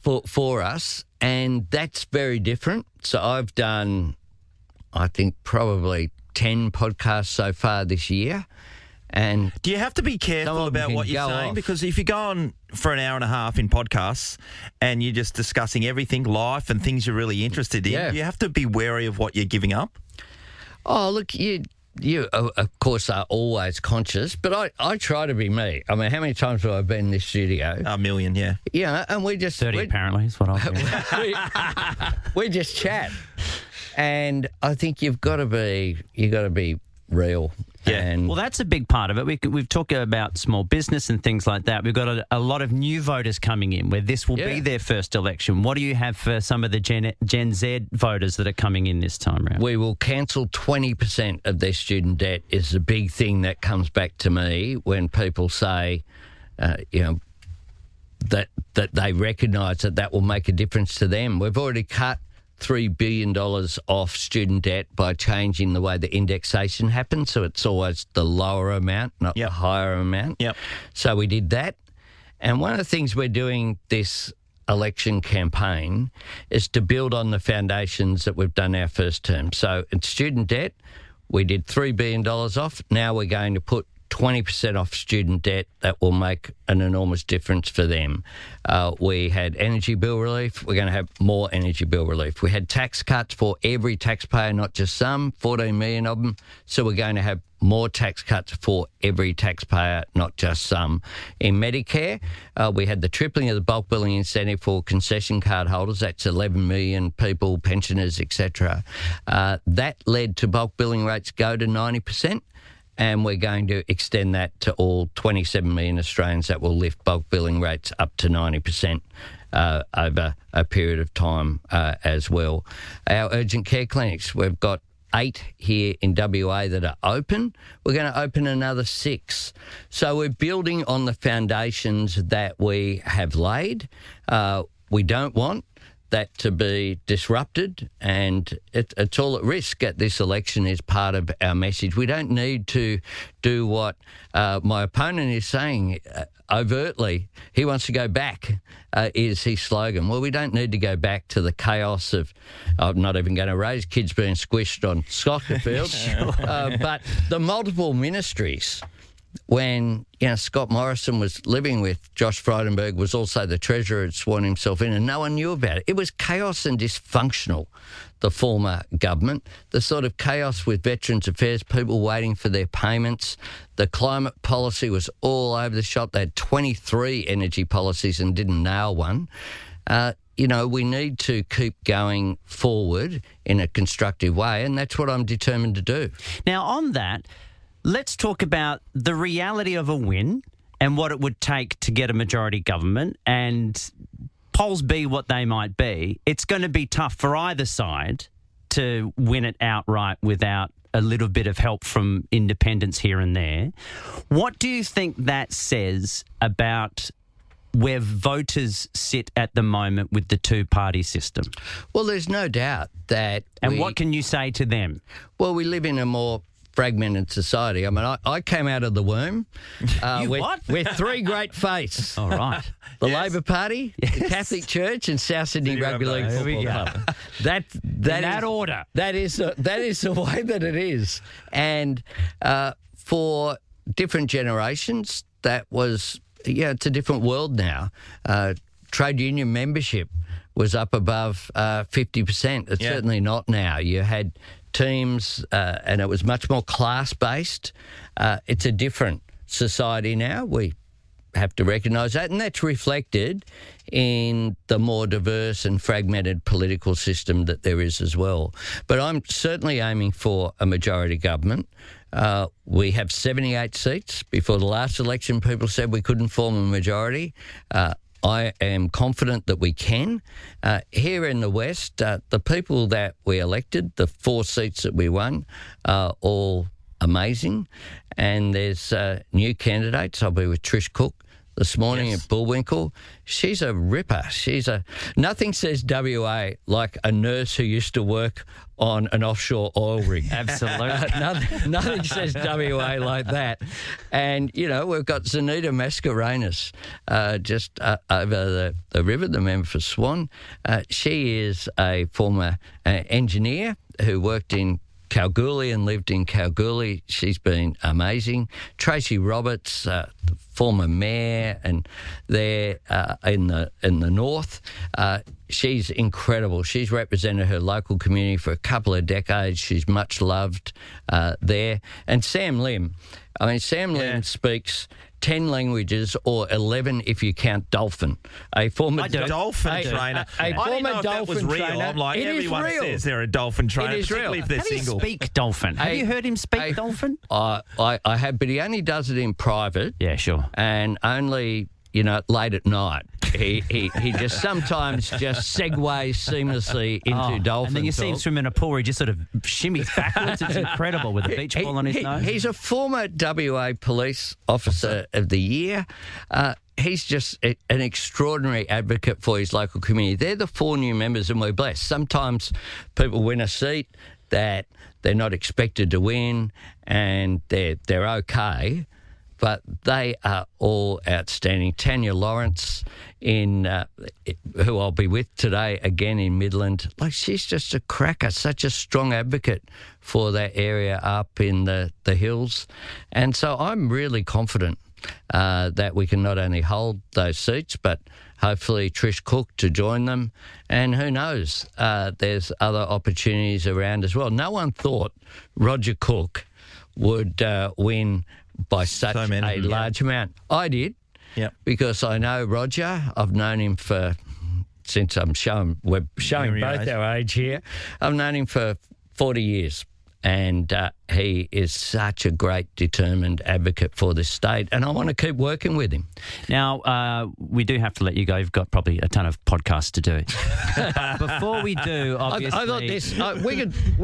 for us, and that's very different. So I've done, I think, probably 10 podcasts so far this year. And do you have to be careful about what you're saying? Because if you go on for an hour and a half in podcasts and you're just discussing everything, life and things you're really interested in, you have to be wary of what you're giving up. Oh, look, you of course are always conscious, but I try to be me. I mean, how many times have I been in this studio? A million, yeah. Yeah, and we just 30 apparently is what I've we just chat, and I think you've got to be real. Yeah. And well, that's a big part of it. We've talked about small business and things like that. We've got a lot of new voters coming in where this will be their first election. What do you have for some of the Gen Z voters that are coming in this time around? We will cancel 20% of their student debt is the big thing that comes back to me when people say, that they recognise that will make a difference to them. We've already cut $3 billion off student debt by changing the way the indexation happens. So it's always the lower amount, not the higher amount. Yep. So we did that. And one of the things we're doing this election campaign is to build on the foundations that we've done our first term. So in student debt, we did $3 billion off. Now we're going to put 20% off student debt. That will make an enormous difference for them. We had energy bill relief. We're going to have more energy bill relief. We had tax cuts for every taxpayer, not just some, 14 million of them. So we're going to have more tax cuts for every taxpayer, not just some. In Medicare, we had the tripling of the bulk billing incentive for concession card holders. That's 11 million people, pensioners, etc. That led to bulk billing rates go to 90%. And we're going to extend that to all 27 million Australians. That will lift bulk billing rates up to 90% over a period of time as well. Our urgent care clinics, we've got 8 here in WA that are open. We're going to open another 6. So we're building on the foundations that we have laid. We don't want that to be disrupted, and it's all at risk at this election is part of our message. We don't need to do what my opponent is saying overtly. He wants to go back, is his slogan. Well, we don't need to go back to the chaos of, I'm not even going to raise kids being squished on soccer fields, but the multiple ministries. When Scott Morrison was living with Josh Frydenberg, was also the treasurer, had sworn himself in, and no one knew about it. It was chaos and dysfunctional, the former government. The sort of chaos with Veterans Affairs, people waiting for their payments. The climate policy was all over the shop. They had 23 energy policies and didn't nail one. We need to keep going forward in a constructive way, and that's what I'm determined to do. Now, on that, let's talk about the reality of a win and what it would take to get a majority government, and polls be what they might be. It's going to be tough for either side to win it outright without a little bit of help from independents here and there. What do you think that says about where voters sit at the moment with the two-party system? Well, there's no doubt that... And what can you say to them? Well, we live in a more fragmented society. I mean, I came out of the womb with 3 great faiths. All right. The Labor Party, the Catholic Church, and South Sydney Rugby League Football Club. That order. That is the way that it is. And for different generations, that was, it's a different world now. Trade union membership was up above 50%. It's certainly not now. You had teams, and it was much more class-based. It's a different society now. We have to recognise that, and that's reflected in the more diverse and fragmented political system that there is as well. But I'm certainly aiming for a majority government. We have 78 seats. Before the last election, people said we couldn't form a majority. I am confident that we can. Here in the West, the people that we elected, the 4 seats that we won, are all amazing. And there's new candidates. I'll be with Trish Cook this morning at Bullwinkle. She's a ripper. Nothing says WA like a nurse who used to work on an offshore oil rig. Absolutely. Nothing says WA like that. And, we've got Zanita Mascarenas just over the river, the member for Swan. She is a former engineer who worked in Kalgoorlie and lived in Kalgoorlie. She's been amazing. Tracy Roberts, the former mayor, and there in the north. She's incredible. She's represented her local community for a couple of decades. She's much loved there. And Sam Lim. I mean, Sam Lim speaks 10 languages, or 11 if you count dolphin. A former dolphin trainer. A former dolphin trainer. I'm like, everyone real. says they're a dolphin trainer, It is particularly real. if they're How do you single. speak dolphin? Have you heard him speak dolphin? I have, but he only does it in private. Yeah, sure. And only, late at night. He just sometimes just segues seamlessly into dolphin and then you see him talk. swim in a pool where he just sort of shimmies backwards. It's incredible with a beach ball on his nose. He's a former WA Police Officer of the Year. He's just an extraordinary advocate for his local community. They're the 4 new members, and we're blessed. Sometimes people win a seat that they're not expected to win, and they're okay. But they are all outstanding. Tanya Lawrence, who I'll be with today again in Midland, she's just a cracker, such a strong advocate for that area up in the hills. And so I'm really confident that we can not only hold those seats, but hopefully Trish Cook to join them. And who knows, there's other opportunities around as well. No one thought Roger Cook would win by such a large amount. I did, because I know Roger. I've known him since we're showing both our age here. I've known him for 40 years. And he is such a great, determined advocate for this state, and I want to keep working with him. Now, we do have to let you go. You've got probably a ton of podcasts to do. Before we do, obviously... I thought this...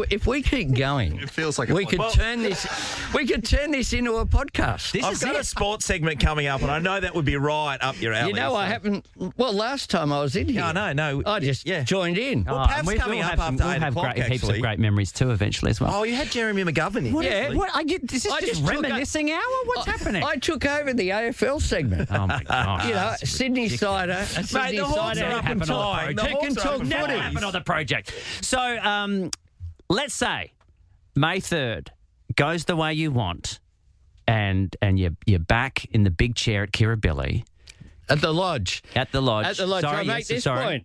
if we keep going... It feels like we could turn this into a podcast. I've got a sports segment coming up, and I know that would be right up your alley. I haven't... Well, last time I was in here... No. I just joined in. Well, Pav's coming up after 8 o'clock, heaps of great memories too eventually as well. Oh, you had Jeremy McGovern in. This is just reminiscing hour? What's happening? I took over the AFL segment. Oh, my gosh. Sydney Cider. Mate, the Hawks are up and tied. Never happened on the project. So, let's say May 3rd goes the way you want, and you're back in the big chair at Kirribilli. At the Lodge. At the Lodge. At the Lodge. Sorry, I make this sorry.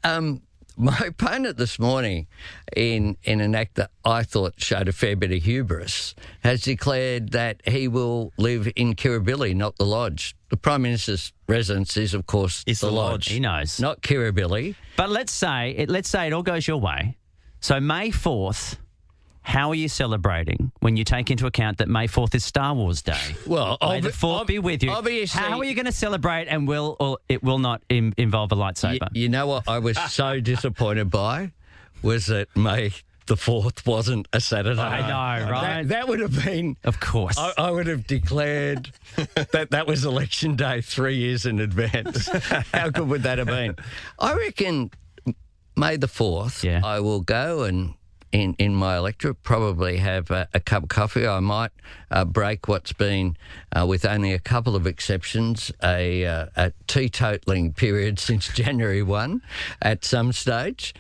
point. My opponent this morning, in an act that I thought showed a fair bit of hubris, has declared that he will live in Kirribilli, not the Lodge. The Prime Minister's residence is, of course, the Lodge. He knows. Not Kirribilli. But let's say it all goes your way. So May 4th, how are you celebrating when you take into account that May 4th is Star Wars Day? Well, May the 4th be with you. Obviously, how are you going to celebrate, and it will not involve a lightsaber? You know what I was so disappointed by was that May the 4th wasn't a Saturday. I know, right? That would have been... Of course. I would have declared that was election day 3 years in advance. How good would that have been? I reckon May the 4th, I will go and... In my electorate, probably have a cup of coffee. I might break what's been, with only a couple of exceptions, a teetotaling period since January 1 at some stage,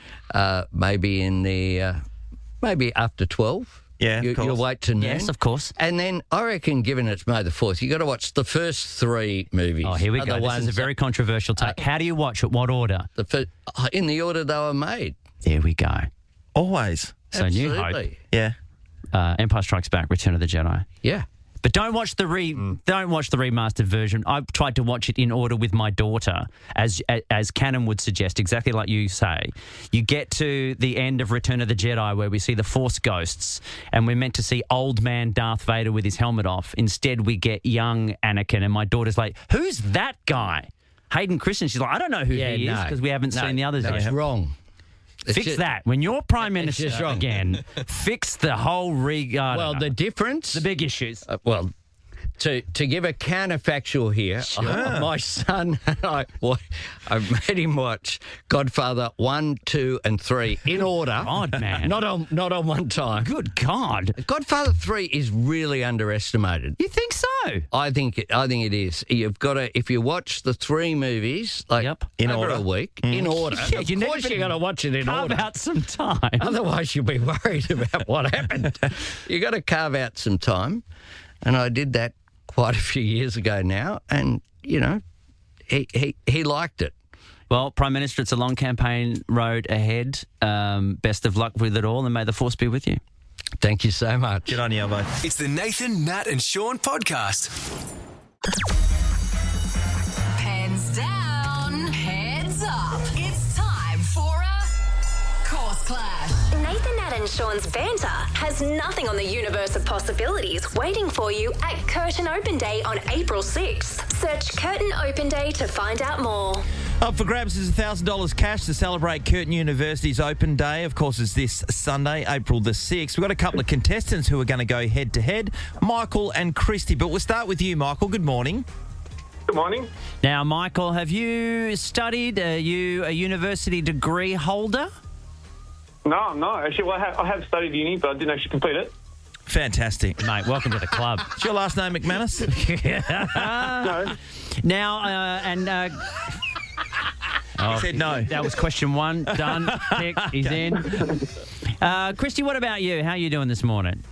maybe maybe after 12. Yeah, you'll wait to noon. Yes, of course. And then I reckon, given it's May the 4th, you've got to watch the first 3 movies. Oh, here we go. This is a very controversial take. How do you watch it? What order? In the order they were made. There we go. Always. So New Hope. Yeah. Empire Strikes Back, Return of the Jedi. Yeah. But don't watch the remastered version. I've tried to watch it in order with my daughter, as canon would suggest, exactly like you say. You get to the end of Return of the Jedi where we see the Force ghosts, and we're meant to see old man Darth Vader with his helmet off. Instead, we get young Anakin, and my daughter's like, "Who's that guy?" Hayden Christensen. She's like, "I don't know who he is," because we haven't seen the others yet. That's wrong. Fix that. When you're Prime Minister wrong. again, fix the whole regard. Well, the difference... The big issues. To give a counterfactual here, my son and I made him watch Godfather 1, 2 and 3 in order. God, man. Not on one time. Good God. Godfather 3 is really underestimated. You think so? I think it is. You've got to, if you watch the 3 movies In over order. a week, in order. Yeah, of you need course to you got to watch it in Carve order. out some time. Otherwise, you'll be worried about what happened. You got to carve out some time, and I did that quite a few years ago now, and he liked it. Well, Prime Minister, it's a long campaign road ahead. Best of luck with it all, and may the force be with you. Thank you so much. Good on you, Albo. It's the Nathan, Nat and Sean podcast. Pens down, heads up. It's time for a course clash. Nathan, Nat and Sean's banter has nothing on the universe of possibilities waiting for you at Curtin Open Day on April 6th. Search Curtin Open Day to find out more. Up for grabs is $1,000 cash to celebrate Curtin University's Open Day. Of course, it's this Sunday, April the 6th. We've got a couple of contestants who are going to go head-to-head, Michael and Christy. But we'll start with you, Michael. Good morning. Good morning. Now, Michael, have you studied? Are you a university degree holder? No, I'm not. Actually, well, I have studied uni, but I didn't actually complete it. Fantastic. Mate, welcome to the club. Is your last name McManus? No. Now, He said no. that was question 1. Done. Tick. He's in. Christy, what about you? How are you doing this morning?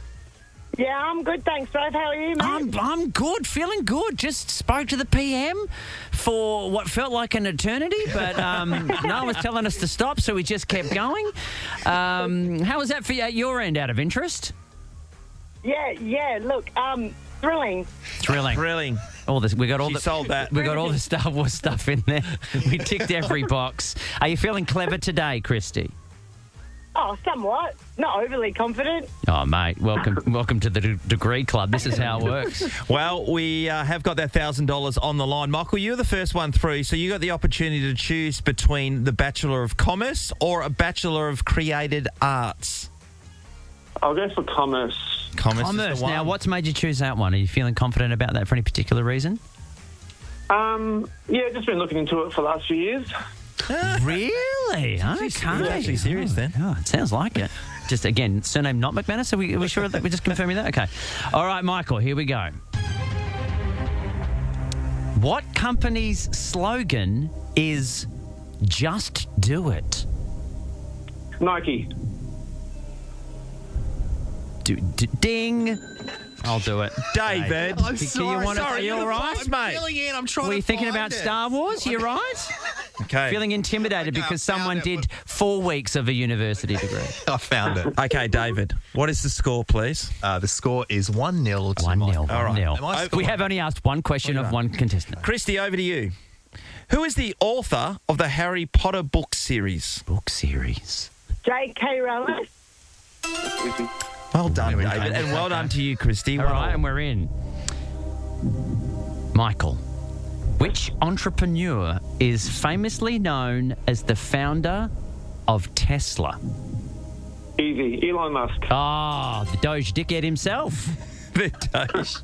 Yeah, I'm good, thanks, Rove. How are you, mate? I'm good, feeling good. Just spoke to the PM for what felt like an eternity, but no one was telling us to stop, so we just kept going. How was that for you at your end, out of interest? Yeah. Look, thrilling. Thrilling. All this, we got all She sold that. We got all the Star Wars stuff in there. We ticked every box. Are you feeling clever today, Christy? Oh, somewhat. Not overly confident. Oh, mate, welcome to the degree club. This is how it works. Well, we have got that $1,000 on the line. Michael, you're the first one through, so you got the opportunity to choose between the Bachelor of Commerce or a Bachelor of Created Arts. I'll go for commerce. Commerce. Is the one. Now, what's made you choose that one? Are you feeling confident about that for any particular reason? Yeah, just been looking into it for the last few years. Really? Okay. It's actually serious then. Oh, it sounds like it. Just, again, surname not McManus? Are we sure that we're just confirming that? Okay. All right, Michael, here we go. What company's slogan is "Just Do It"? Nike. Ding. I'll do it. David. I'm sorry. Are you all right? mate. I'm trying Were you thinking about Star Wars? You right? Okay. Feeling intimidated because someone did 4 weeks of a university degree. I found it. Okay, David. What is the score, please? The score is 1-0 to 1-0. Michael. 1-0. We have only asked one question of one contestant. Christy, over to you. Who is the author of the Harry Potter book series? Book series. J.K. Rowling. Well done, David. And well done to you, Christy. All right, and we're in. Michael, which entrepreneur is famously known as the founder of Tesla? Easy. Elon Musk. Ah, the Doge dickhead himself. The Doge.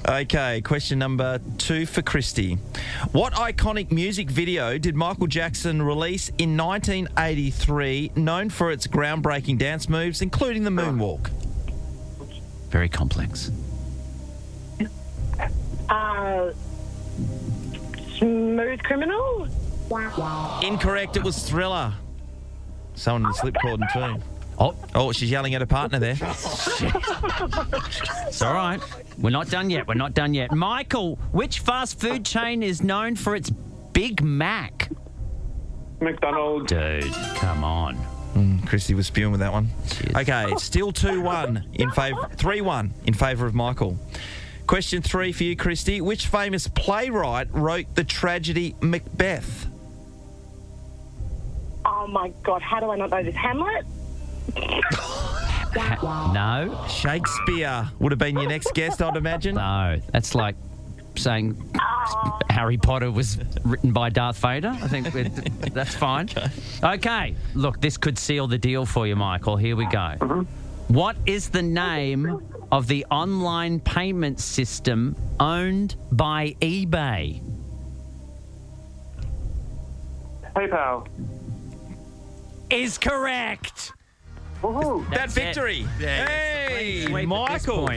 Okay, question number 2 for Christy. What iconic music video did Michael Jackson release in 1983, known for its groundbreaking dance moves, including the moonwalk? Very complex. Smooth Criminal. Incorrect, it was Thriller. Someone in the slip cord too. Oh, she's yelling at her partner there. It's all right. We're not done yet. Michael, which fast food chain is known for its Big Mac? McDonald's. Dude, come on. Christy was spewing with that one. Cheers. Okay, still 2-1 in favour, 3-1 in favour of Michael. Question 3 for you, Christy. Which famous playwright wrote the tragedy Macbeth? Oh, my God. How do I not know this? Hamlet? No. Shakespeare would have been your next guest, I'd imagine. No. That's like saying Harry Potter was written by Darth Vader. I think that's fine. Okay. Look, this could seal the deal for you, Michael. Here we go. What is the name of the online payment system owned by eBay? PayPal. Is correct. Woohoo. That victory. Hey, Michael.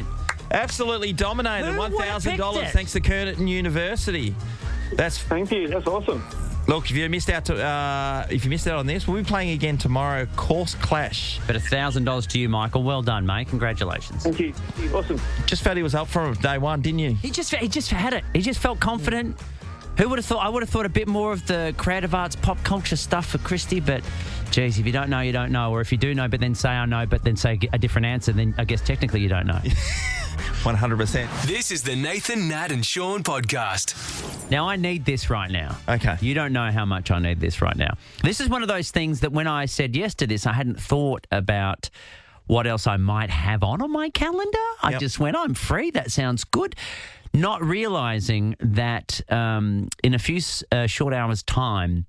Absolutely dominated. $1,000 thanks to Curtin University. Thank you. That's awesome. Look, if you missed out on this, we'll be playing again tomorrow. Course Clash. But $1,000 to you, Michael. Well done, mate. Congratulations. Thank you. Awesome. Just felt he was up from day one, didn't you? He just had it. He just felt confident. Who would have thought? I would have thought a bit more of the creative arts, pop culture stuff for Christy, but geez, if you don't know, you don't know. Or if you do know, but then say I know, but then say a different answer, then I guess technically you don't know. 100%. This is the Nathan, Nat and Sean podcast. Now, I need this right now. Okay. You don't know how much I need this right now. This is one of those things that when I said yes to this, I hadn't thought about what else I might have on my calendar. I just went, I'm free. That sounds good. Not realising that in a few short hours' time,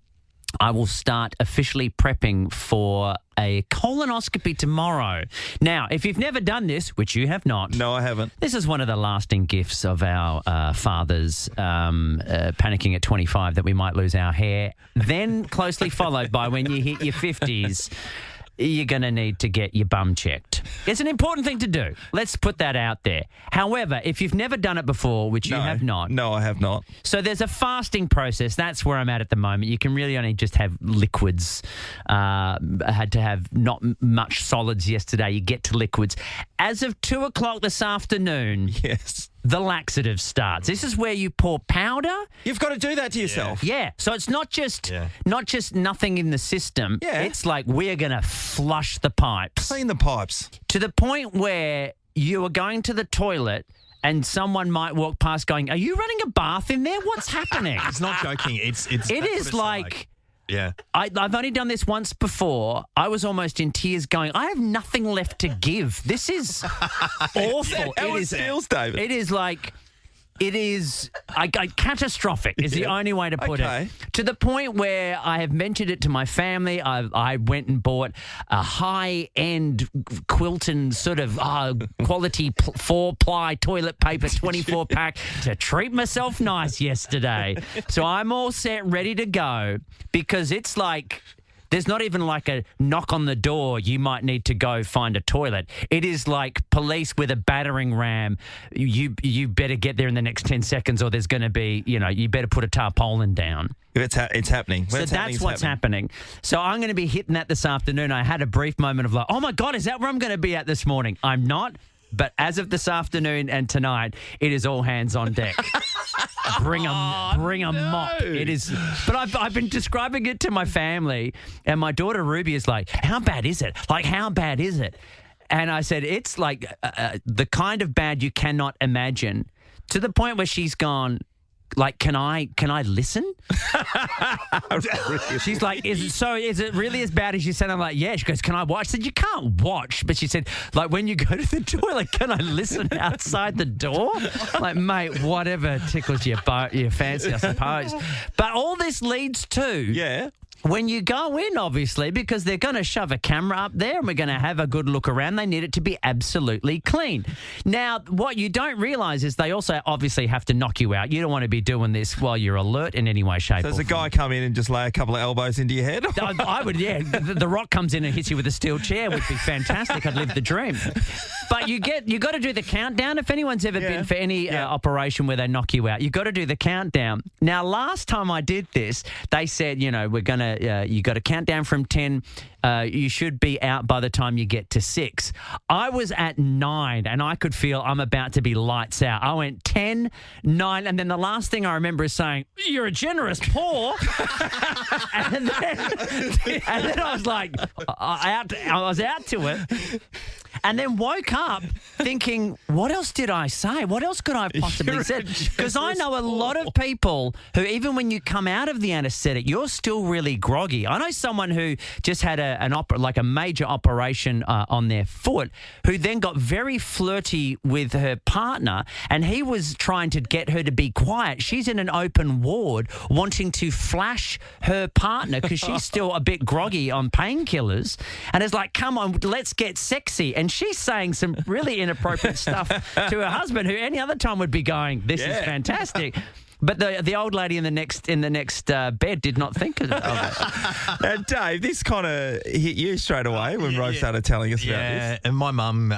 I will start officially prepping for a colonoscopy tomorrow. Now, if you've never done this, which you have not. No, I haven't. This is one of the lasting gifts of our fathers panicking at 25 that we might lose our hair. Then closely followed by when you hit your 50s, you're going to need to get your bum checked. It's an important thing to do. Let's put that out there. However, if you've never done it before, which you have not. No, I have not. So there's a fasting process. That's where I'm at the moment. You can really only just have liquids. I had to have not much solids yesterday. You get to liquids. As of 2 o'clock this afternoon, yes, the laxative starts. This is where you pour powder. You've got to do that to yourself. Yeah. So it's not just nothing in the system. Yeah. It's like we're going to flush the pipes. Clean the pipes. To the point where you are going to the toilet and someone might walk past going, are you running a bath in there? What's happening? It's not joking. It is like... Yeah. I've only done this once before. I was almost in tears going, I have nothing left to give. This is awful. How it feels, David. It is like... It is catastrophic is the only way to put it. To the point where I have mentioned it to my family. I went and bought a high-end Quilton sort of quality 4-ply toilet paper 24-pack to treat myself nice yesterday. So I'm all set, ready to go because it's like... There's not even like a knock on the door, you might need to go find a toilet. It is like police with a battering ram. You better get there in the next 10 seconds or there's going to be, you better put a tarpaulin down. It's happening. So that's what's happening. So I'm going to be hitting that this afternoon. I had a brief moment of like, oh, my God, is that where I'm going to be at this morning? I'm not. But as of this afternoon and tonight, it is all hands on deck. Bring a mop. It is. But I've been describing it to my family, and my daughter Ruby is like, "How bad is it? Like, how bad is it?" And I said, "It's like the kind of bad you cannot imagine." To the point where she's gone, like, can I listen? She's like, is it really as bad as you said? I'm like, yeah. She goes, can I watch? I said, you can't watch. But she said, like, when you go to the toilet, can I listen outside the door? Like, mate, whatever tickles your fancy, I suppose. But all this leads to... When you go in, obviously, because they're going to shove a camera up there and we're going to have a good look around, they need it to be absolutely clean. Now, what you don't realise is they also obviously have to knock you out. You don't want to be doing this while you're alert in any way, shape, or form. Does a guy come in and just lay a couple of elbows into your head? I would, yeah. The Rock comes in and hits you with a steel chair would be fantastic. I'd live the dream. But you got to do the countdown. If anyone's ever been for any operation where they knock you out, you got to do the countdown. Now, last time I did this, they said, we're going to you got to count down from 10. You should be out by the time you get to 6. I was at 9 and I could feel I'm about to be lights out. I went 10, 9, and then the last thing I remember is saying, you're a generous poor. and then I was like, I was out to it. And then woke up thinking, what else did I say? What else could I have possibly said? Because I know a lot of people who, even when you come out of the anaesthetic, you're still really groggy. I know someone who just had a major operation on their foot, who then got very flirty with her partner, and he was trying to get her to be quiet. She's in an open ward wanting to flash her partner because she's still a bit groggy on painkillers. And it's like, come on, let's get sexy. And she's saying some really inappropriate stuff to her husband, who any other time would be going, "This is fantastic." But the old lady in the next bed did not think of it. Now, Dave, this kind of hit you straight away when Rove started telling us about this. And my mum,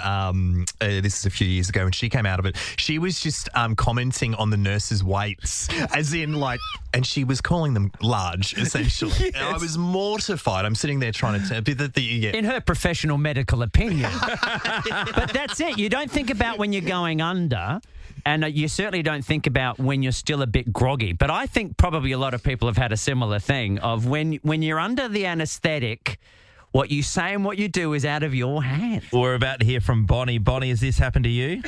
this is a few years ago, when she came out of it, she was just commenting on the nurses' weights, as in and she was calling them large, essentially. Yes. And I was mortified. I'm sitting there trying to in her professional medical opinion. But that's it. You don't think about when you're going under. And you certainly don't think about when you're still a bit groggy. But I think probably a lot of people have had a similar thing of when you're under the anaesthetic, what you say and what you do is out of your hands. We're about to hear from Bonnie. Bonnie, has this happened to you?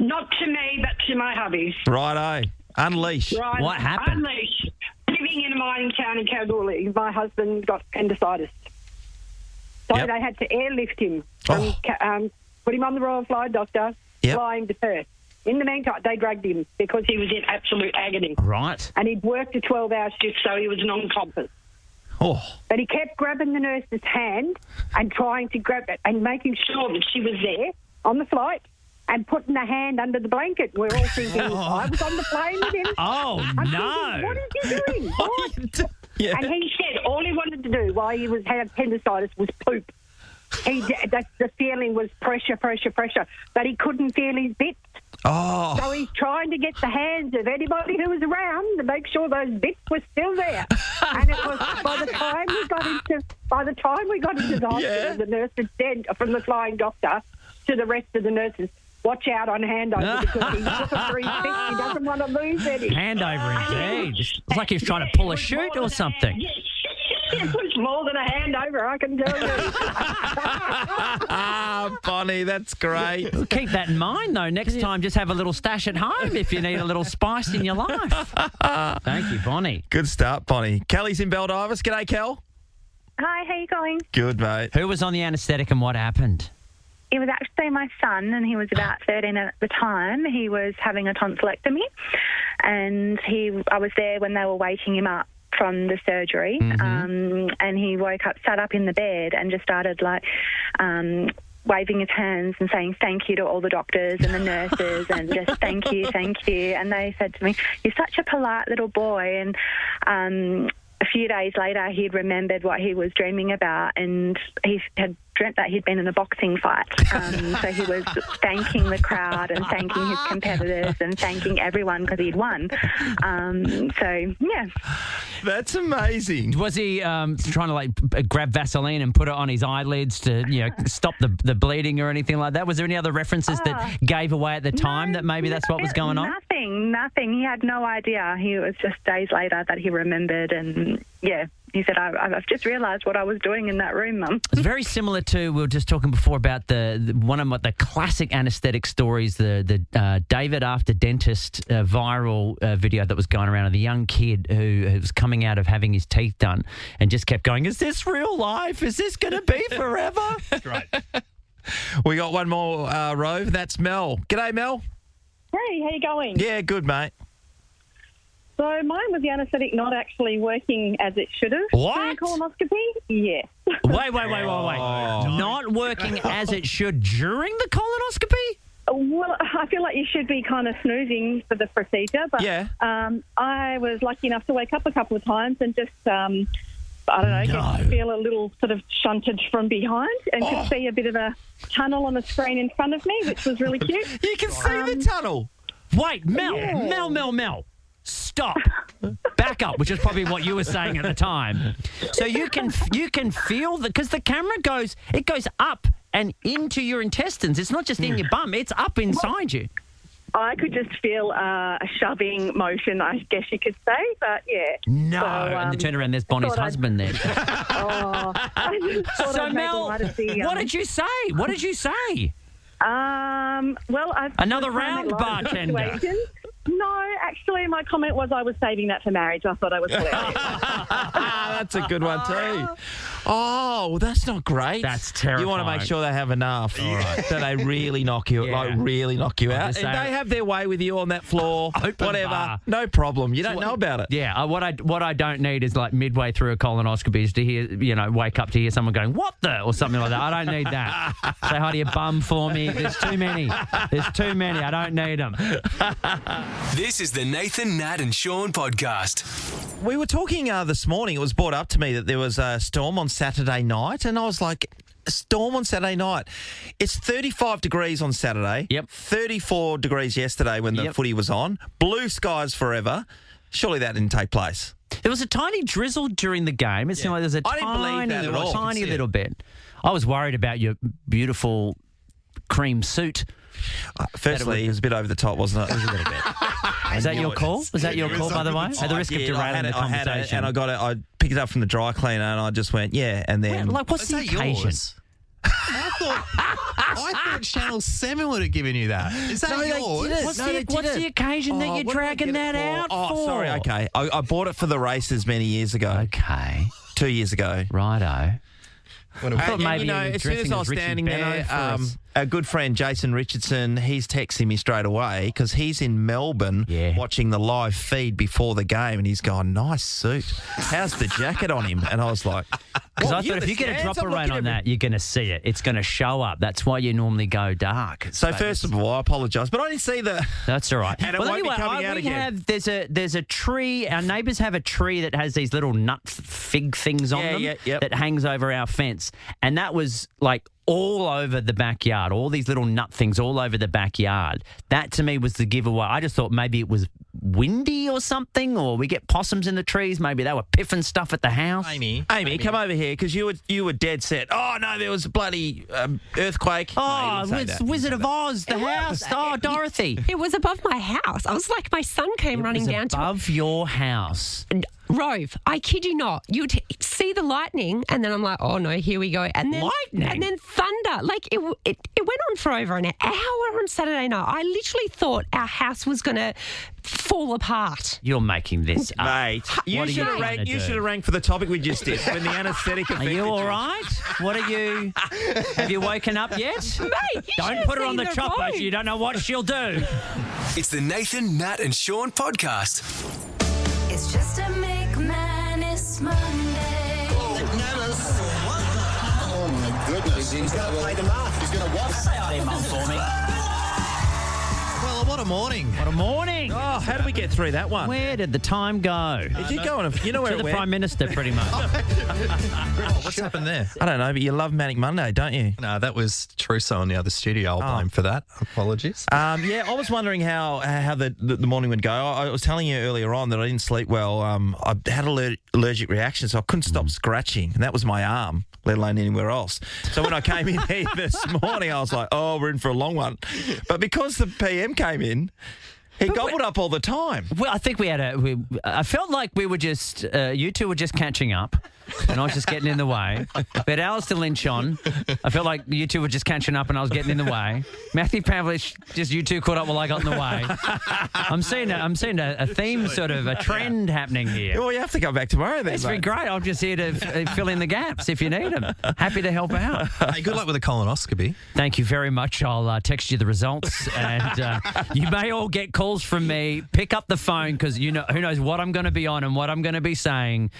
Not to me, but to my hubbies. Righto. Unleash. Right. What happened? Unleash. Living in a mining town in Kalgoorlie, my husband got appendicitis. So they had to airlift him, put him on the Royal Fly Doctor, flying to Perth. In the meantime, they dragged him because he was in absolute agony. Right. And he'd worked a 12-hour shift, so he was non-compass. Oh. But he kept grabbing the nurse's hand and trying to grab it and making sure that she was there on the flight and putting the hand under the blanket. We're all thinking, I was on the plane with him. Oh, I'm no. Thinking, what is he doing? What? And he said all he wanted to do while he had appendicitis was poop. The feeling was pressure, but he couldn't feel his bits. Oh. So he's trying to get the hands of anybody who was around to make sure those bits were still there. And it was by the time we got into the hospital, the nurse had said from the flying doctor to the rest of the nurses, watch out on handover because he's looking for his bits. He doesn't want to lose any. Handover, indeed. It's like he was trying to pull a chute or something. It was more than a handover, I can tell you. Bonnie, that's great. Well, keep that in mind, though. Next time, just have a little stash at home if you need a little spice in your life. Thank you, Bonnie. Good start, Bonnie. Kelly's in Baldivis. G'day, Kel. Hi, how you going? Good, mate. Who was on the anaesthetic and what happened? It was actually my son, and he was about 13 at the time. He was having a tonsillectomy, and I was there when they were waking him up from the surgery, and he woke up, sat up in the bed and just started waving his hands and saying thank you to all the doctors and the nurses and just thank you. And they said to me, you're such a polite little boy. And a few days later, he'd remembered what he was dreaming about, and he had dreamt that he'd been in a boxing fight. So he was thanking the crowd and thanking his competitors and thanking everyone because he'd won. That's amazing. Was he trying to grab Vaseline and put it on his eyelids to stop the bleeding or anything like that? Was there any other references that gave away at the time that maybe that's what was going on? Nothing. He had no idea. It was just days later that he remembered, and he said, I've just realised what I was doing in that room, Mum. It's very similar to, we were just talking before about one of the classic anaesthetic stories, the David After Dentist viral video that was going around of the young kid who was coming out of having his teeth done and just kept going, is this real life? Is this going to be forever? Right. We got one more, Rove. That's Mel. G'day, Mel. Hey, how you going? Yeah, good, mate. So mine was the anaesthetic not actually working as it should have. What? During colonoscopy? Yes. Wait. Not working as it should during the colonoscopy? Well, I feel like you should be kind of snoozing for the procedure, but I was lucky enough to wake up a couple of times and just, feel a little sort of shunted from behind and could see a bit of a tunnel on the screen in front of me, which was really cute. You can see the tunnel. Wait, Mel. Stop. Back up, which is probably what you were saying at the time. So you can feel because the camera goes up and into your intestines. It's not just in your bum; it's up inside you. I could just feel a shoving motion, I guess you could say, but yeah. No, and they turn around, there's Bonnie's husband there. So Mel, what did you say? Another round, bartender. No, actually, my comment was I was saving that for marriage. I thought I was hilarious. That's a good one too. Oh, well, that's not great. That's terrifying. You want to make sure they have enough that they really knock you, really knock you out. If they have their way with you on that floor, whatever, no problem. You don't know about it. Yeah, what I don't need is like midway through a colonoscopy is to hear, wake up to hear someone going, "What the?" or something like that. I don't need that. Say hi to your bum for me. There's too many. I don't need them. This is the Nathan, Nat and Sean podcast. We were talking this morning. It was brought up to me that there was a storm on Saturday night, and I was like, a storm on Saturday night? It's 35 degrees on Saturday. Yep. 34 degrees yesterday when the footy was on. Blue skies forever. Surely that didn't take place. There was a tiny drizzle during the game. It seemed like there was a I didn't believe that at all. tiny little bit. I was worried about your beautiful cream suit. Firstly, it was a bit over the top, wasn't it? It was a little bit. Is that your call? Was that your call, by the way? At the risk of derailing the conversation. I picked it up from the dry cleaner and I just went, and then... what's the occasion? I thought Channel 7 would have given you that. Is that yours? What's the occasion that you're dragging that out for? Oh, sorry, okay. I bought it for the races many years ago. Okay. 2 years ago. Righto. I thought maybe as soon as I was standing there, our good friend Jason Richardson, he's texting me straight away because he's in Melbourne watching the live feed before the game, and he's going, "Nice suit. How's the jacket on him?" And I was like, because I thought if you get a dropper rain on that, you're going to see it. It's going to show up. That's why you normally go dark. So first of all, I apologise, but I didn't see the... That's all right. And it won't be coming out again. There's a tree. Our neighbours have a tree that has these little nut fig things on them that hangs over our fence. And that was like all over the backyard, all these little nut things all over the backyard. That to me was the giveaway. I just thought maybe it was windy or something, or we get possums in the trees. Maybe they were piffing stuff at the house. Amy, come over here because you were dead set. Oh no, there was a bloody earthquake. Oh, it's Wizard of Oz, the house. Oh, Dorothy. It was above my house. I was like, my son came running down above your house. Rove, I kid you not. You'd see the lightning, and then I'm like, oh no, here we go. And then lightning, and then thunder. Like it went on for over an hour on Saturday night. I literally thought our house was going to fall apart. You're making this up, mate. You should have rang for the topic we just did when the anaesthetic. Are you all right? What are you? Have you woken up yet? Mate, don't put her on the chopper. You don't know what she'll do. It's the Nathan, Nat and Sean podcast. It's just a McManus Monday. McManus. Oh my goodness. He's going to play the mark. He's going to what? Say hi to your mum for me. Well, what a morning. What a morning. Oh, how did we get through that one? Where did the time go? Did you go on you know where to the Prime Minister, pretty much. What's happened there? I don't know, but you love Manic Monday, don't you? No, that was Trusso in the other studio. I'll blame for that. Apologies. I was wondering how the morning would go. I was telling you earlier on that I didn't sleep well. I had an allergic reaction, so I couldn't stop scratching, and that was my arm, let alone anywhere else. So when I came in here this morning, I was like, oh, we're in for a long one. But because the PM came in, he gobbled up all the time. Well, I think I felt like we were just, you two were just catching up, and I was just getting in the way. We had Alistair Lynch on. I felt like you two were just catching up, and I was getting in the way. Matthew Pavlich, just you two caught up while I got in the way. I'm seeing a theme, sort of a trend happening here. Well, you have to come back tomorrow then, It's been great. I'm just here to fill in the gaps if you need them. Happy to help out. Hey, good luck with the colonoscopy. Thank you very much. I'll text you the results, and you may all get calls from me. Pick up the phone because who knows what I'm going to be on and what I'm going to be saying.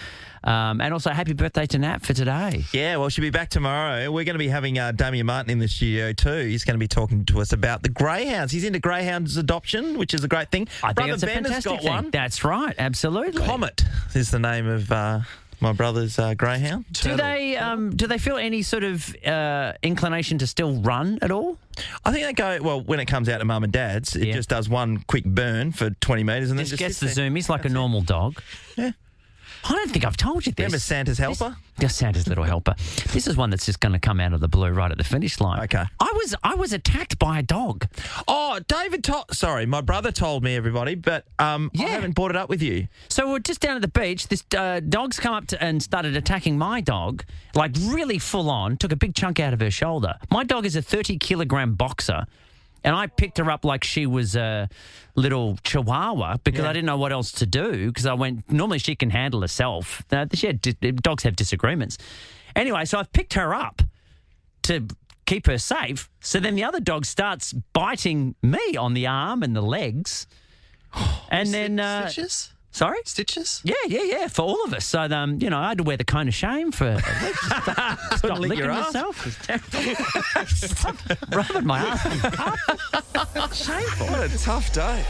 And also, happy birthday to Nat for today. Yeah, well, she'll be back tomorrow. We're going to be having Damien Martin in the studio too. He's going to be talking to us about the greyhounds. He's into greyhounds adoption, which is a great thing. I think Brother it's a Ben has fantastic got thing. one. That's right, absolutely. Comet is the name of my brother's greyhound. Do they feel any sort of inclination to still run at all? I think they go, well, when it comes out to mum and dad's, it just does one quick burn for 20 metres and then just gets the sits there. zoomies like a normal dog. Yeah. I don't think I've told you this. Remember Santa's helper? Just Santa's little helper. This is one that's just going to come out of the blue right at the finish line. Okay. I was attacked by a dog. Oh, my brother told me, everybody, but I haven't brought it up with you. So we're just down at the beach. This dog's come up and started attacking my dog, like really full on, took a big chunk out of her shoulder. My dog is a 30-kilogram boxer. And I picked her up like she was a little chihuahua because I didn't know what else to do because I went, normally she can handle herself. Dogs have disagreements. Anyway, so I've picked her up to keep her safe. So then the other dog starts biting me on the arm and the legs. And then... Stitches? Sorry? Stitches? Yeah, for all of us. So, I had to wear the cone of shame for a week. Stop licking your ass. myself. Stop rubbing my arm. Shameful. What a tough day.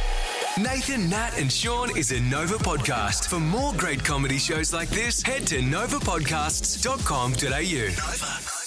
Nathan, Nat and Sean is a Nova podcast. For more great comedy shows like this, head to novapodcasts.com.au. Nova.